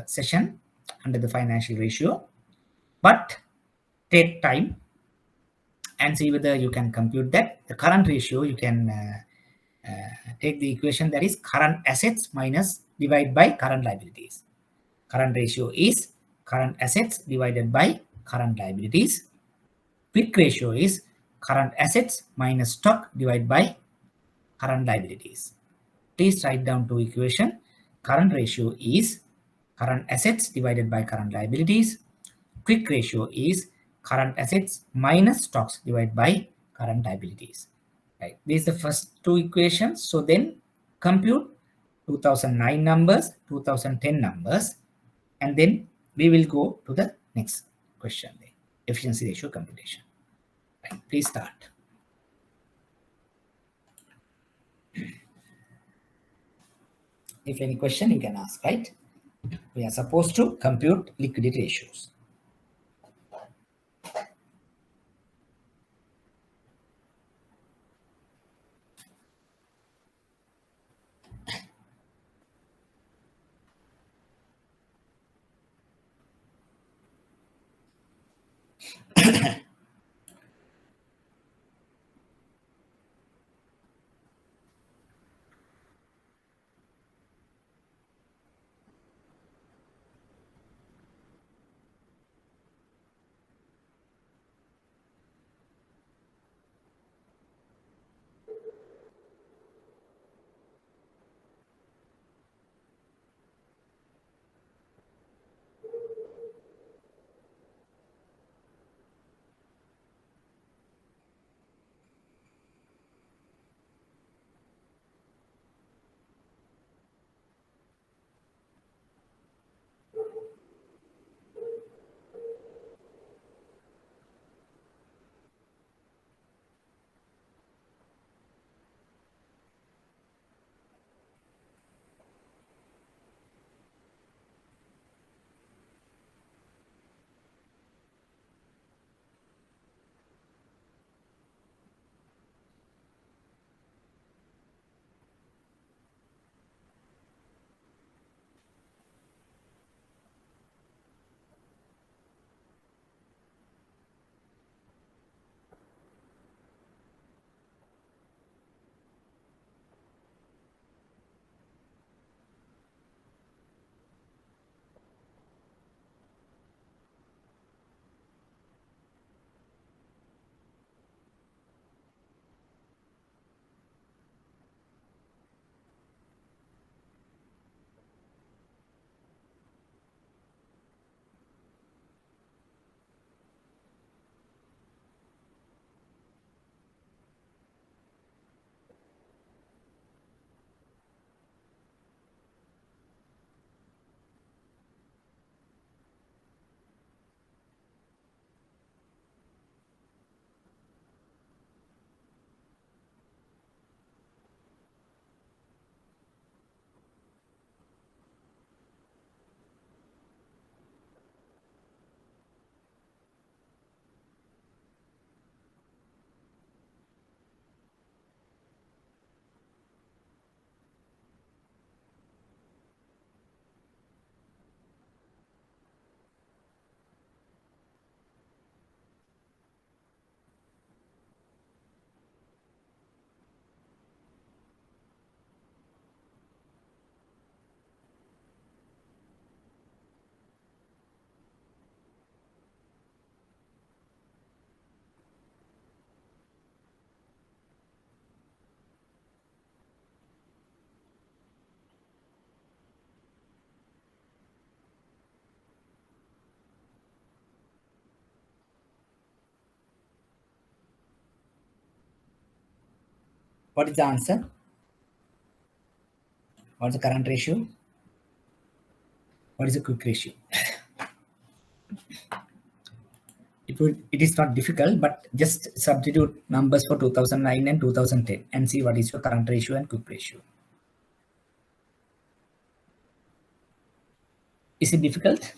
session under the financial ratio, but take time and see whether you can compute that. The current ratio, you can take the equation that is current assets minus divide by current liabilities. Current ratio is current assets divided by current liabilities. Quick ratio is current assets minus stock divided by current liabilities. Please write down two equations. Current ratio is current assets divided by current liabilities. Quick ratio is current assets minus stocks divided by current liabilities. Right. These are the first two equations. So then compute 2009 numbers, 2010 numbers, and then we will go to the next question, the efficiency ratio computation. Right. Please start. If any question, you can ask, right? We are supposed to compute liquidity ratios. What is the answer? What's the current ratio? What is the quick ratio? It is not difficult, but just substitute numbers for 2009 and 2010 and see what is your current ratio and quick ratio. Is it difficult?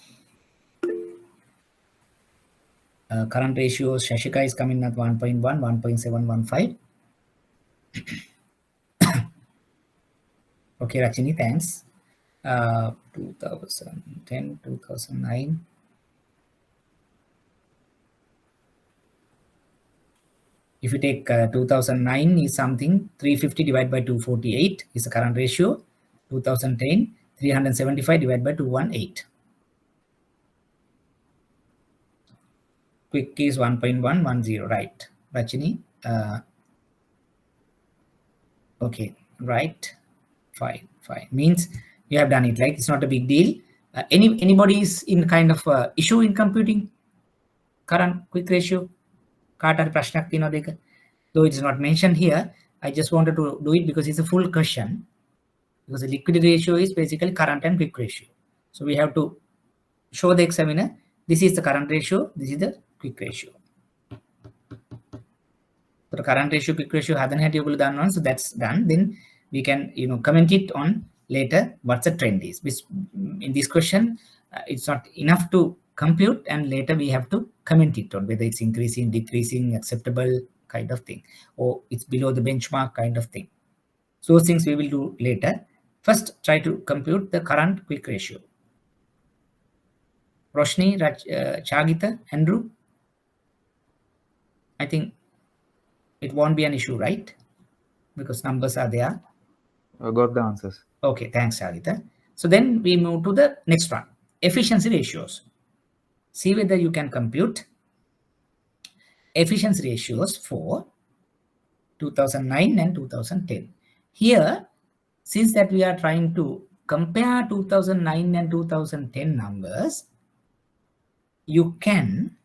Current ratio, Shashika is coming at 1.1, 1.715. Okay, Rachini, thanks. 2010, 2009. If you take 2009 is something 350 divided by 248 is the current ratio. 2010, 375 divided by 218. Quick is 1.110, right? Rachini, okay, right, fine. Means you have done it, like it's not a big deal. Anybody is in kind of issue in computing current quick ratio? Though it's not mentioned here, I just wanted to do it because it's a full question. Because the liquidity ratio is basically current and quick ratio. So we have to show the examiner, this is the current ratio, this is the quick ratio. So the current ratio, quick ratio, so that's done. Then we can comment it on later what the trend is. In this question, it's not enough to compute, and later we have to comment it on whether it's increasing, decreasing, acceptable kind of thing, or it's below the benchmark kind of thing. So those things we will do later. First, try to compute the current quick ratio. Roshni, Chagita, Andrew, I think it won't be an issue, right? Because numbers are there. I got the answers. Okay, thanks, Chagita. So then we move to the next one, efficiency ratios. See whether you can compute efficiency ratios for 2009 and 2010. Here, since that we are trying to compare 2009 and 2010 numbers, you can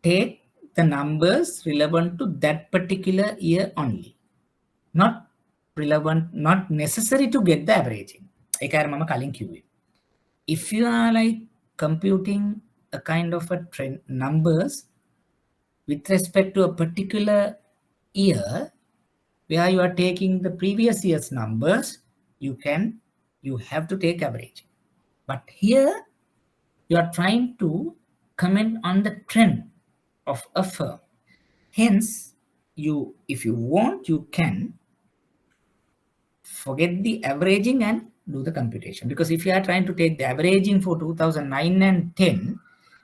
take the numbers relevant to that particular year only. Not relevant, not necessary to get the averaging. If you are like computing a kind of a trend numbers with respect to a particular year, where you are taking the previous year's numbers, you have to take average. But here you are trying to comment on the trend of a firm. Hence, if you want, you can forget the averaging and do the computation. Because if you are trying to take the averaging for 2009 and 10,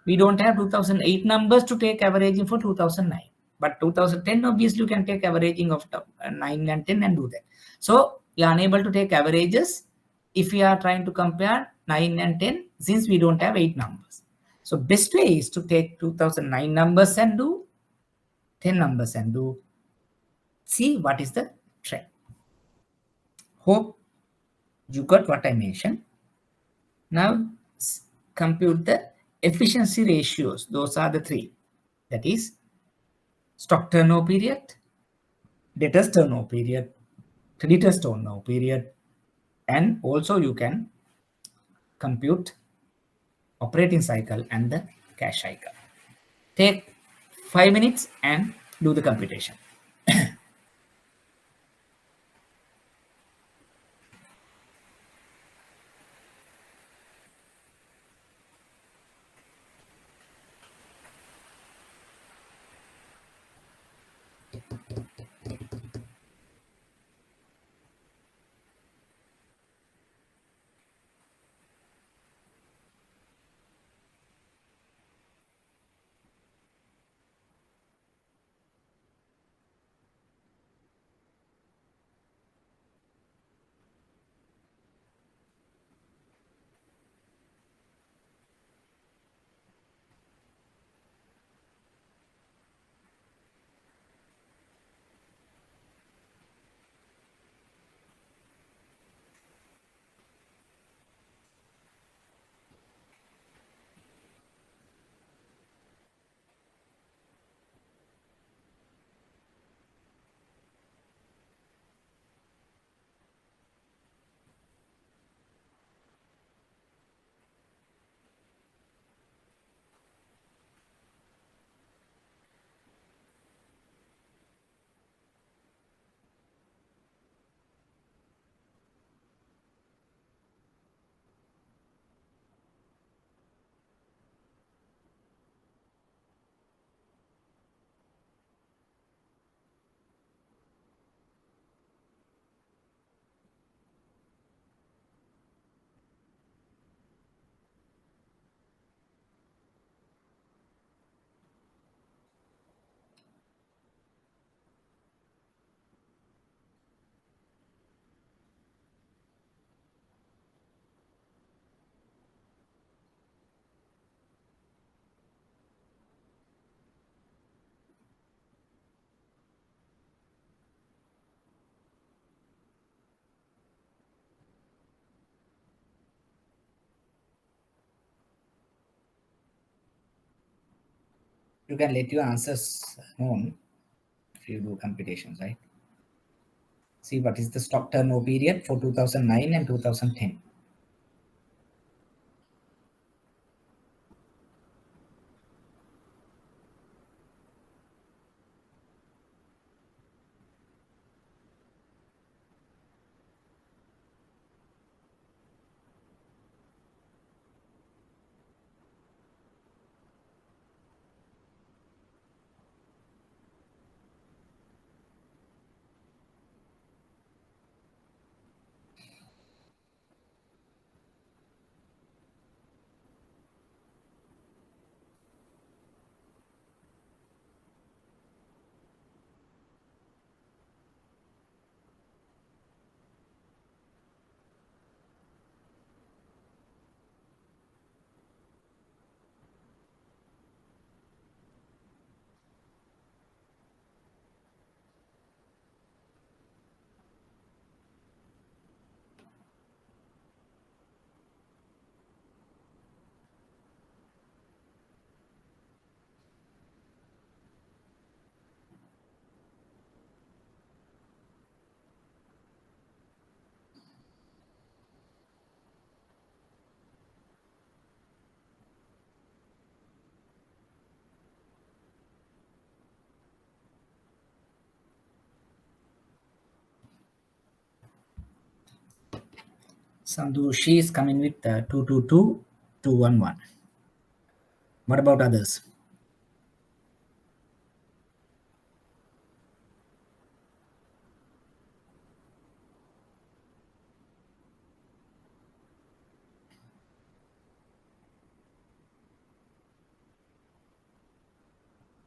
we don't have 2008 numbers to take averaging for 2009. But 2010, obviously, you can take averaging of 9 and 10 and do that. So you are unable to take averages if you are trying to compare 9 and 10, since we don't have 8 numbers. So best way is to take 2009 numbers and do 10 numbers and do see what is the trend. Hope you got what I mentioned. Now compute the efficiency ratios. Those are the 3. That is stock turnover period, debtors turnover period, creditors turnover period, and also you can compute operating cycle and the cash cycle. Take 5 minutes and do the computation. You can let your answers known if you do computations, right? See what is the stock turnover period for 2009 and 2010. Sandushi is coming with 222, 211. What about others?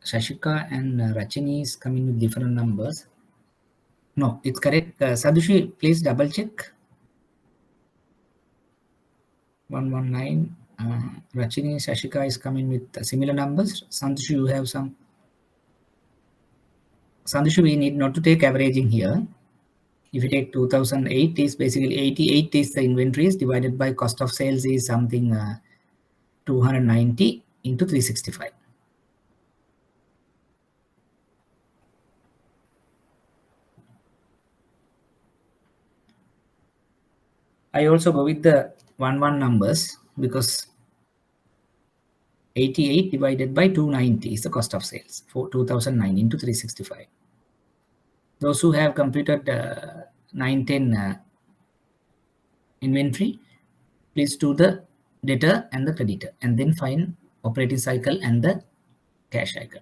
Shashika and Rachini is coming with different numbers. No, it's correct. Sadushi, please double check. 119. Rachini, Shashika is coming with similar numbers. Sandushi, you have some. Sandushi, we need not to take averaging here. If you take 2008, is basically 88 is the inventories divided by cost of sales is something 290 into 365. I also go with the 1 numbers because 88 divided by 290 is the cost of sales for 2009 into 365. Those who have computed 910 inventory, please do the debtor and the creditor and then find operating cycle and the cash cycle.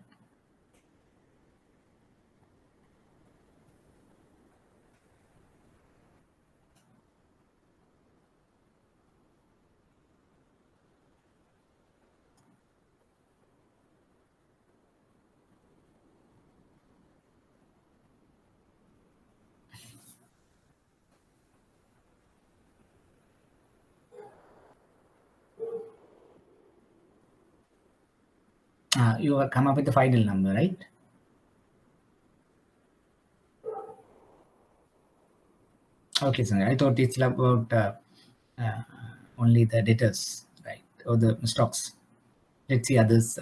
You have come up with the final number, right? Okay, so I thought it's about only the debtors, right? Or the stocks. Let's see others.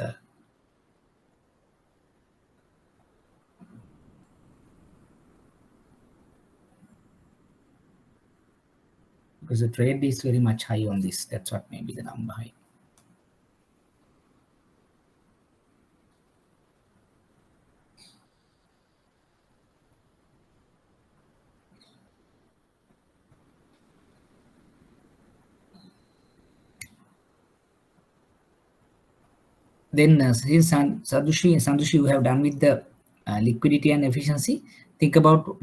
Because the trade is very much high on this. That's what may be the number high. Then since Sandushi, you have done with the liquidity and efficiency. Think about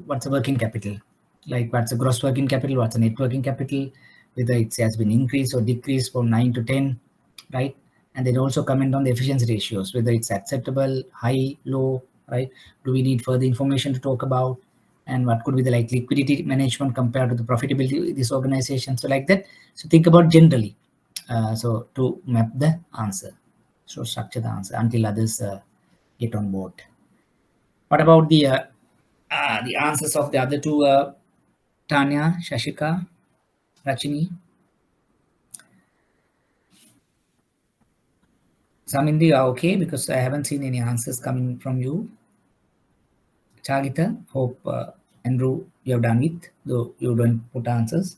what's the working capital, like what's the gross working capital, what's the net working capital, whether it has been increased or decreased from 9 to 10, right? And then also comment on the efficiency ratios, whether it's acceptable, high, low, right? Do we need further information to talk about? And what could be the like liquidity management compared to the profitability of this organization? So like that. So think about generally. So to map the answer. So structure the answer until others get on board. What about the answers of the other two, Tanya, Shashika, Rachini? Samindri, you are okay? Because I haven't seen any answers coming from you. Chagita, hope Andrew, you have done it, though you don't put answers.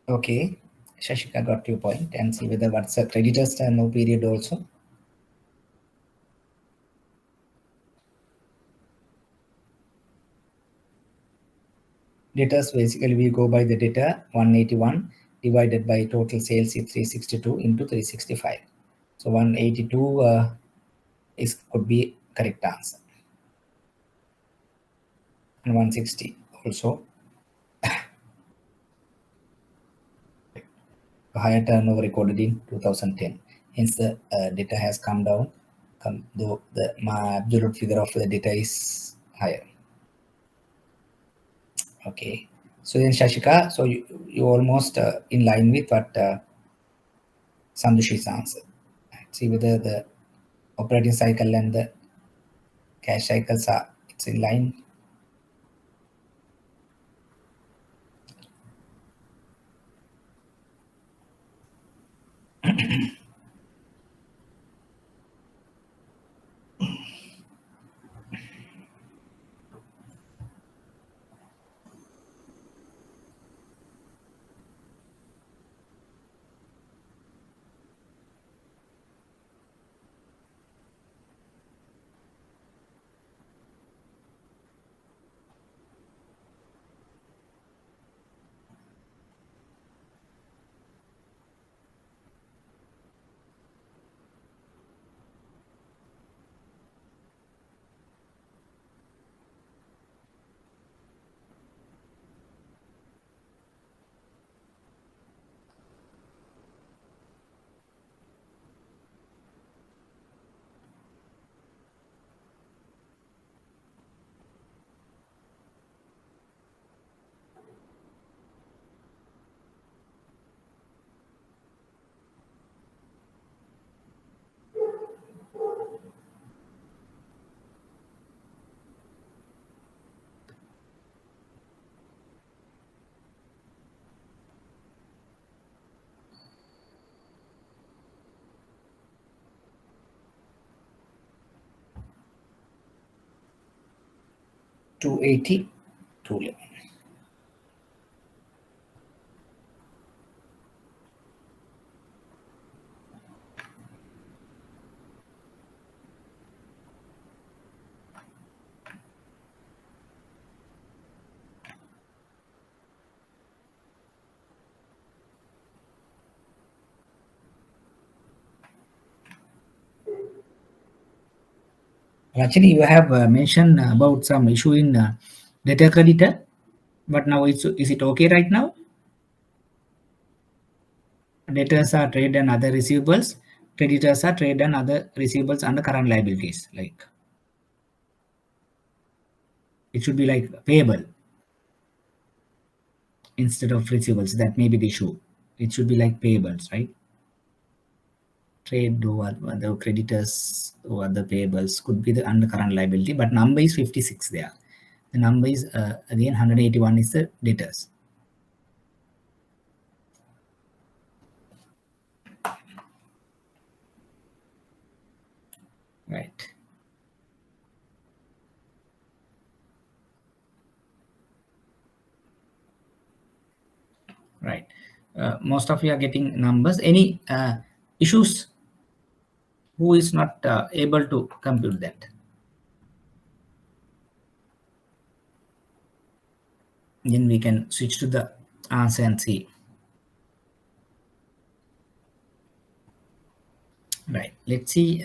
Okay, Shashika got your point, and see whether what's a creditor's turnover period also. Debtors, basically we go by the debtor 181 divided by total sales is 362 into 365. So 182 could be correct answer. And 160 also. Higher turnover recorded in 2010. Hence the data has come down, though the absolute figure of the data is higher. Okay. So then Shashika, so you almost in line with what Sandushi's answer. Let's see whether the operating cycle and the cash cycles are it's in line. $280, $211. Actually, you have mentioned about some issue in debtor creditor, but now is it okay right now? Debtors are trade and other receivables. Creditors are trade and other receivables under current liabilities. Like it should be like payable instead of receivables. That may be the issue. It should be like payables, right? Trade or other creditors or other payables could be the under current liability, but number is 56 there. The number is again 181 is the debtors. Right. Right. Most of you are getting numbers. Any issues? Who is not able to compute that? Then we can switch to the answer and see. Right. Let's see.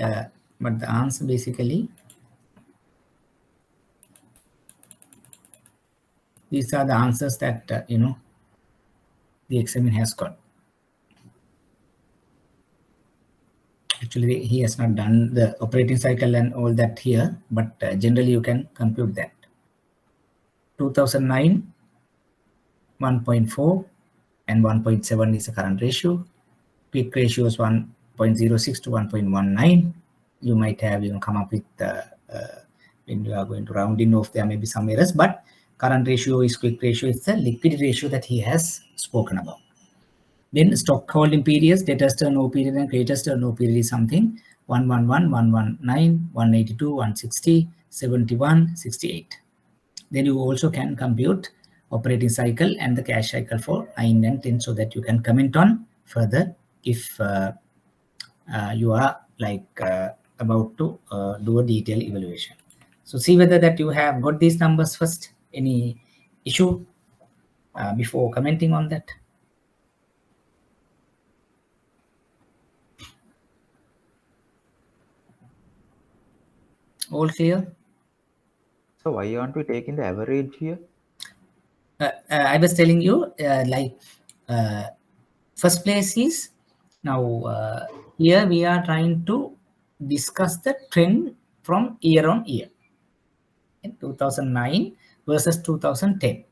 But the answer basically, these are the answers that the examiner has got. Actually, Actually, he has not done the operating cycle and all that here, but generally you can compute that. 2009, 1.4 and 1.7 is the current ratio. Quick ratio is 1.06 to 1.19. You might have come up with when you are going to round in off, there may be some errors, but current ratio is quick ratio is the liquid ratio that he has spoken about. Then stock holding periods, debtors turnover period and creditors turnover period is something 111, 119, 182, 160, 71, 68. Then you also can compute operating cycle and the cash cycle for 9 and 10 so that you can comment on further if you are about to do a detailed evaluation. So see whether that you have got these numbers first. Any issue before commenting on that? All clear? So why aren't we taking the average here? I was telling you, first place is now here we are trying to discuss the trend from year on year. In 2009 versus 2010.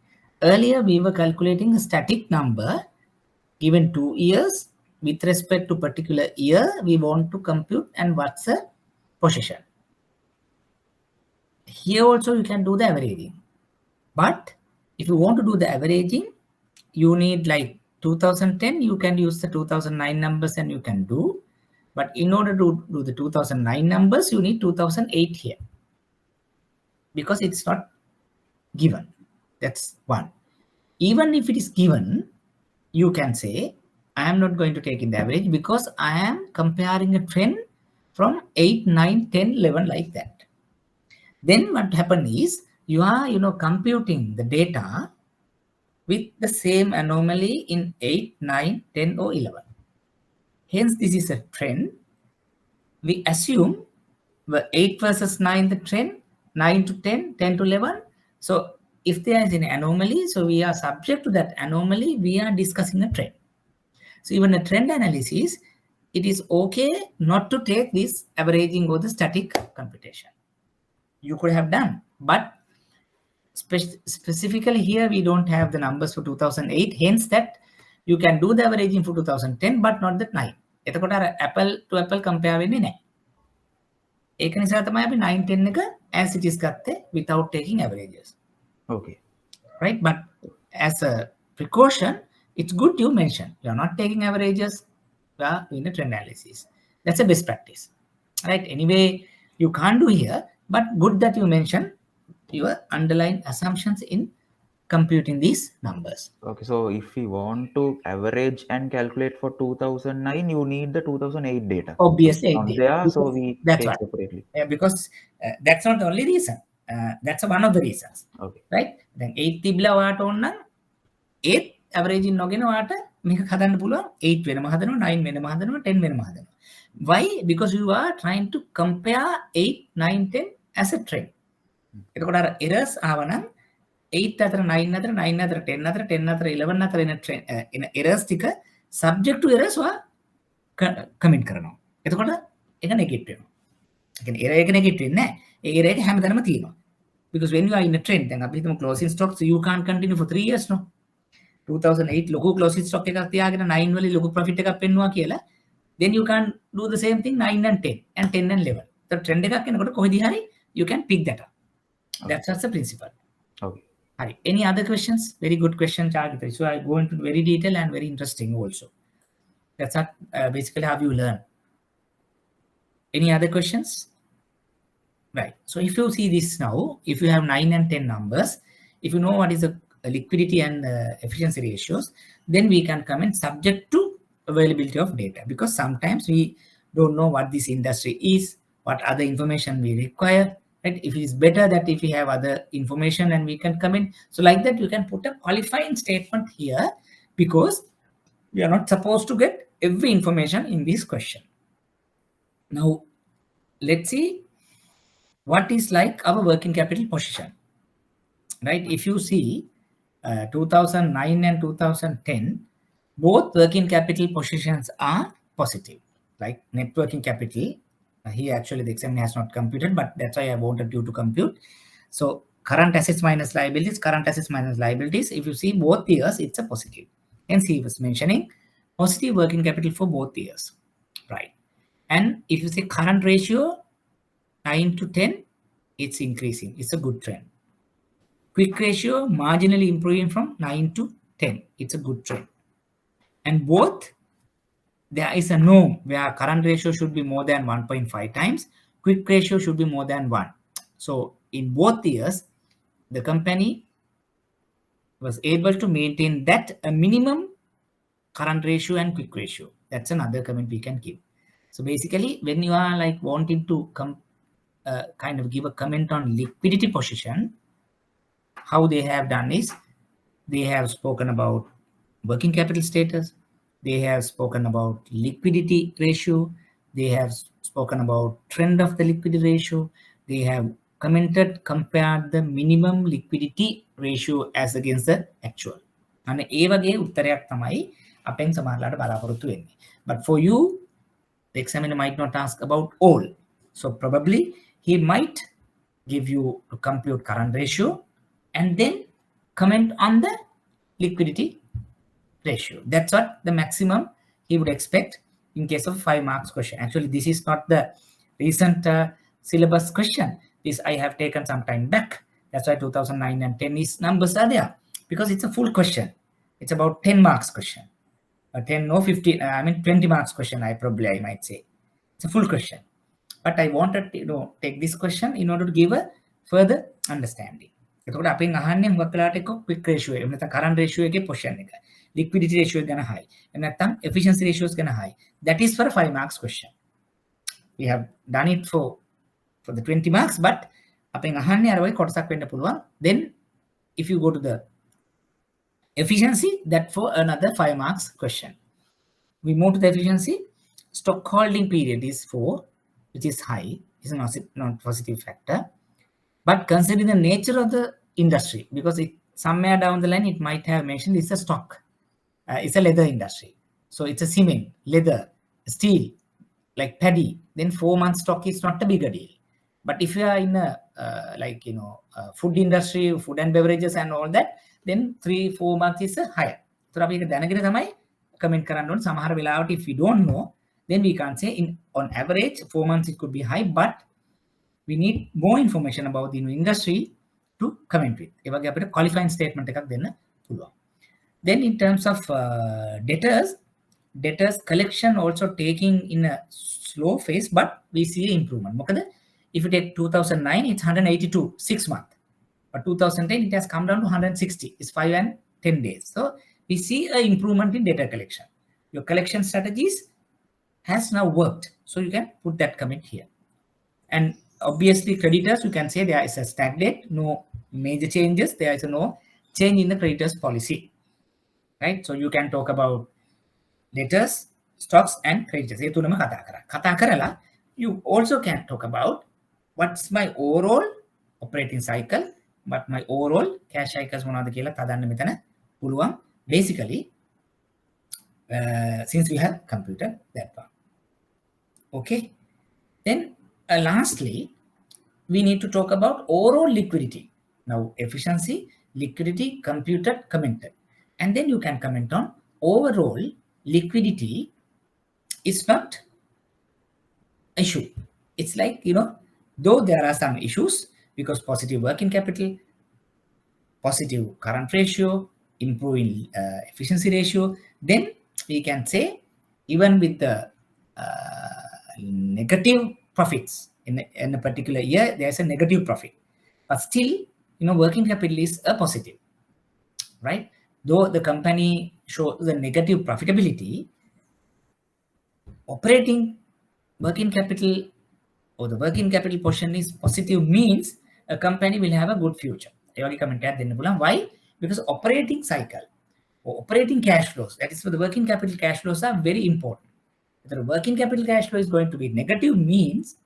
Earlier, we were calculating a static number given 2 years with respect to particular year we want to compute and what's the position. Here also you can do the averaging. But if you want to do the averaging, you need like 2010, you can use the 2009 numbers and you can do. But in order to do the 2009 numbers, you need 2008 here. Because it's not given. That's one. Even if it is given, you can say, I am not going to take in the average because I am comparing a trend from 8, 9, 10, 11 like that. Then what happens is, you are computing the data with the same anomaly in 8, 9, 10 or 11. Hence, this is a trend. We assume the 8 versus 9 the trend, 9 to 10, 10 to 11. So if there is an anomaly, so we are subject to that anomaly, we are discussing a trend. So even a trend analysis, it is okay not to take this averaging or the static computation. You could have done, but specifically here, we don't have the numbers for 2008. Hence that you can do the averaging for 2010, but not that 9. එතකොට අර apple to apple compare වෙන්නේ නැහැ. ඒක නිසා තමයි අපි 9 10 එක as it is ගත්තේ without taking averages. Okay. Right? But as a precaution, it's good you mention. You are not taking averages in a trend analysis. That's a best practice. Right? Anyway, you can't do here, but good that you mention your underlying assumptions in computing these numbers. Okay, so if we want to average and calculate for 2009, you need the 2008 data. Obviously, Not there, so we that's take right. separately. Because that's not the only reason. That's one of the reasons. Okay. Right? Then 8 තිබ්ලා ඔයාට ඕන 8 averaging නොගෙන ඔයාට මේක හදන්න පුළුවන් 8 වෙනම හදනවා 9 වෙනම හදනවා 10 වෙනම හදනවා. Why? Because you are trying to compare 8, 9, 10 as a trend. එතකොට අර errors ආවනම් 8 අතර 9 අතර 9 අතර 10 අතර 10 අතර 11 අතර එන errors ටික subject to errors ඔයා comment කරනවා. එතකොට ඒක negative වෙනවා. ඒ කියන්නේ error එක negative වෙන්නේ නැහැ. ඒ error එක හැමතැනම තියෙනවා. Because when you are in a trend, then අපි හිතමු closing stock, so you can't continue for 3 years no. 2008 ලොකු closing stock එකක් තියාගෙන 9 වල ලොකු profit එකක් පෙන්නුවා කියලා, then you can do the same thing 9 and 10 and 10 and 11. The trend එකක් එනකොට කොහෙදී හරි you can pick that up. That's the principle. Okay. Hari. Any other questions? Very good question, Chargita. So I go into very detail and very interesting also. That's not basically how you learn. Any other questions? Right. So if you see this now, if you have 9 and 10 numbers, if you know what is the liquidity and efficiency ratios, then we can comment subject to availability of data, because sometimes we don't know what this industry is, what other information we require. Right? If it is better that if we have other information and we can come in. So like that, you can put a qualifying statement here, because we are not supposed to get every information in this question. Now, let's see what is like our working capital position. Right? If you see 2009 and 2010, both working capital positions are positive. like net working capital. Here actually the examiner has not computed, but that's why I wanted you to compute. So current assets minus liabilities, current assets minus liabilities. If you see both years, it's a positive. Hence he was mentioning positive working capital for both years, right? And if you say current ratio 9 to 10, it's increasing. It's a good trend. Quick ratio marginally improving from 9 to 10. It's a good trend. And both, there is a norm where current ratio should be more than 1.5 times. Quick ratio should be more than 1. So in both years, the company was able to maintain that a minimum current ratio and quick ratio. That's another comment we can give. So basically, when you are like wanting to kind of give a comment on liquidity position, how they have done is they have spoken about working capital status, they have spoken about liquidity ratio, they have spoken about trend of the liquidity ratio, they have compared the minimum liquidity ratio as against the actual. And ඒ වගේ උත්තරයක් තමයි අපෙන් සමහරලාට බලාපොරොත්තු වෙන්නේ. But for you, the examiner might not ask about all. So probably he might give you to compute current ratio and then comment on the liquidity ratio. That's what the maximum he would expect in case of 5 marks question. Actually, this is not the recent syllabus question. This I have taken some time back. That's why 2009 and 10 is numbers are there, because it's a full question. It's about 10 marks question. 10 or 15, 20 marks question, I might say. It's a full question. But I wanted to take this question in order to give a further understanding. එතකොට අපෙන් අහන්නේ හුඟක් වෙලාවට එක්ක quick ratio එක නැත්නම් current ratio එකේ position එක, liquidity ratio එක ගැන high, නැත්නම් efficiency ratios ගැන high. That is for a 5 marks question. We have done it for the 20 marks, but අපෙන් අහන්නේ අර වගේ කොටසක් වෙන්න පුළුවන්. Then if you go to the efficiency, that for another 5 marks question. We move to the efficiency. Stock holding period is 4, which is high. It's a non-positive factor. But considering the nature of the industry, because somewhere down the line, it might have mentioned it's a stock. It's a leather industry. So it's a cement, leather, steel, like paddy. Then 4 months stock is not a bigger deal. But if you are in a food industry, food and beverages and all that, then 3-4 months is a higher. So අපි ඒක දැනගෙන තමයි comment කරන්න ඕනේ. සමහර වෙලාවට if we don't know, then we can't say on average 4 months it could be high, but we need more information about the industry to comment with. ඒ වගේ අපිට qualifying statement එකක් දෙන්න පුළුවන්. Then in terms of debtors collection also taking in a slow phase, but we see improvement. මොකද if you take 2009, it's 182, 6 months. But 2010, it has come down to 160. It's 5 and 10 days. So we see an improvement in data collection. Your collection strategies has now worked. So you can put that comment here. And obviously creditors, you can say there is a stagnant, no major changes. There is no change in the creditors policy, right? So you can talk about debtors, stocks and creditors. කතා කරලා you also can talk about what's my overall operating cycle, but my overall cash cycles මොනවද කියලා තදන්න මෙතන පුළුවන්. Basically, since we have computed that one. Okay. Then lastly, we need to talk about overall liquidity. Now, efficiency, liquidity, computed, commented. And then you can comment on overall liquidity is not issue. It's like, though there are some issues, because positive working capital, positive current ratio, improving efficiency ratio, then we can say even with the negative profits in a particular year, there's a negative profit, but still, working capital is a positive, right? Though the company shows the negative profitability, operating working capital or the working capital portion is positive, means a company will have a good future. Why? Because operating cycle or operating cash flows, that is for the working capital cash flows, are very important. If the working capital cash flow is going to be negative, means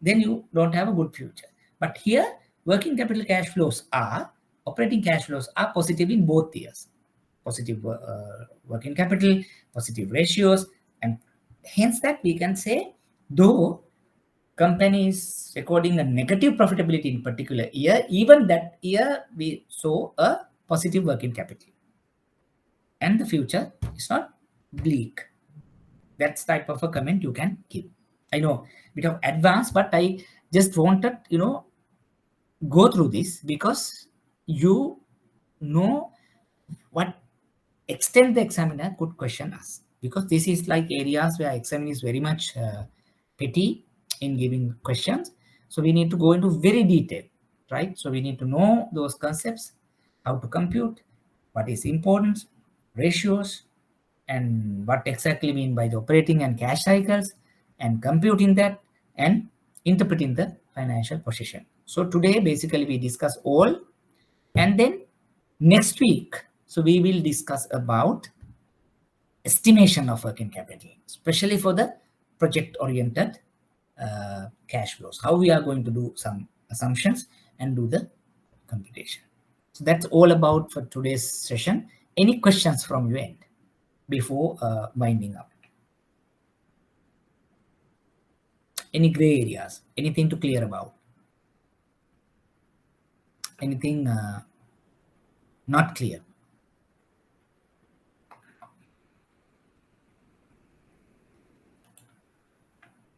then you don't have a good future. But here, working capital cash flows operating cash flows are positive in both years. Positive working capital, positive ratios, and hence that we can say, though company is recording a negative profitability in particular year, even that year we saw a positive working capital. And the future is not bleak. That's type of a comment you can give. I know a bit of advanced, but I just wanted, go through this because you know what extent the examiner could question us, because this is like areas where examiner is very much petty in giving questions. So we need to go into very detail, right? So we need to know those concepts, how to compute, what is important, ratios, and what exactly mean by the operating and cash cycles, and computing that and interpreting the financial position. So today basically we discuss all, and then next week, so we will discuss about estimation of working capital, especially for the project oriented cash flows, how we are going to do some assumptions and do the computation. So that's all about for today's session. Any questions from your end before winding up? Any gray areas, anything to clear about, anything not clear?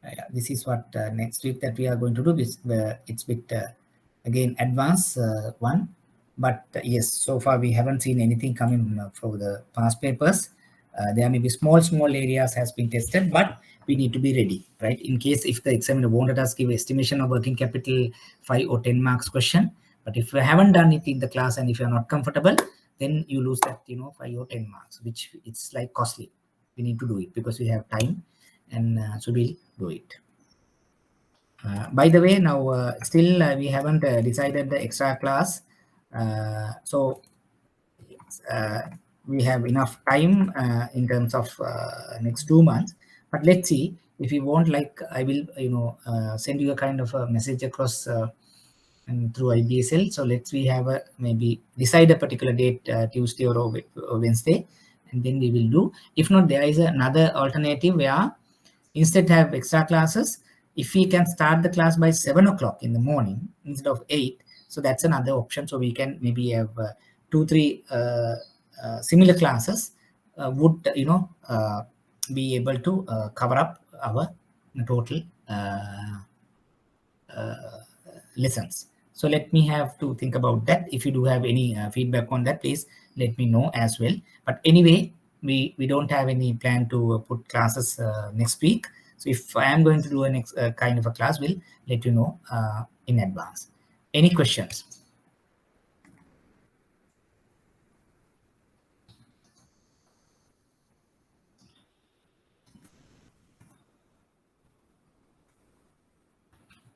Yeah, this is what next week that we are going to do. This it's bit again advanced one, but yes, so far we haven't seen anything coming from the past papers. There may be small areas has been tested, but we need to be ready, right? In case if the examiner wanted us give estimation of working capital 5 or 10 marks question, but if we haven't done it in the class and if you're not comfortable, then you lose that 5 or 10 marks, which it's like costly. We need to do it because we have time, and so we'll do it. By the way, now still we haven't decided the extra class, so we have enough time in terms of next 2 months. But let's see, if you want, like I will send you a kind of a message across and through IBSL. So let's we have a maybe decide a particular date, Tuesday or Wednesday, and then we will do. If not, there is another alternative where instead have extra classes. If we can start the class by 7 o'clock in the morning instead of 8, so that's another option. So we can maybe have 2-3 similar classes would be able to cover up our total lessons. So let me have to think about that. If you do have any feedback on that, please let me know as well. But anyway, we don't have any plan to put classes next week. So if I am going to do a next kind of a class, we'll let you know in advance. Any questions?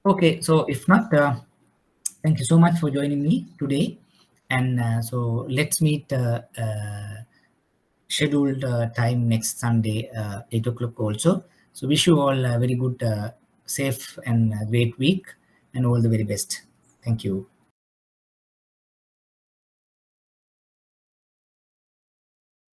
Okay, so if not, thank you so much for joining me today. And so let's meet scheduled time next Sunday, 8 o'clock also. So wish you all a very good, safe and great week, and all the very best. Thank you.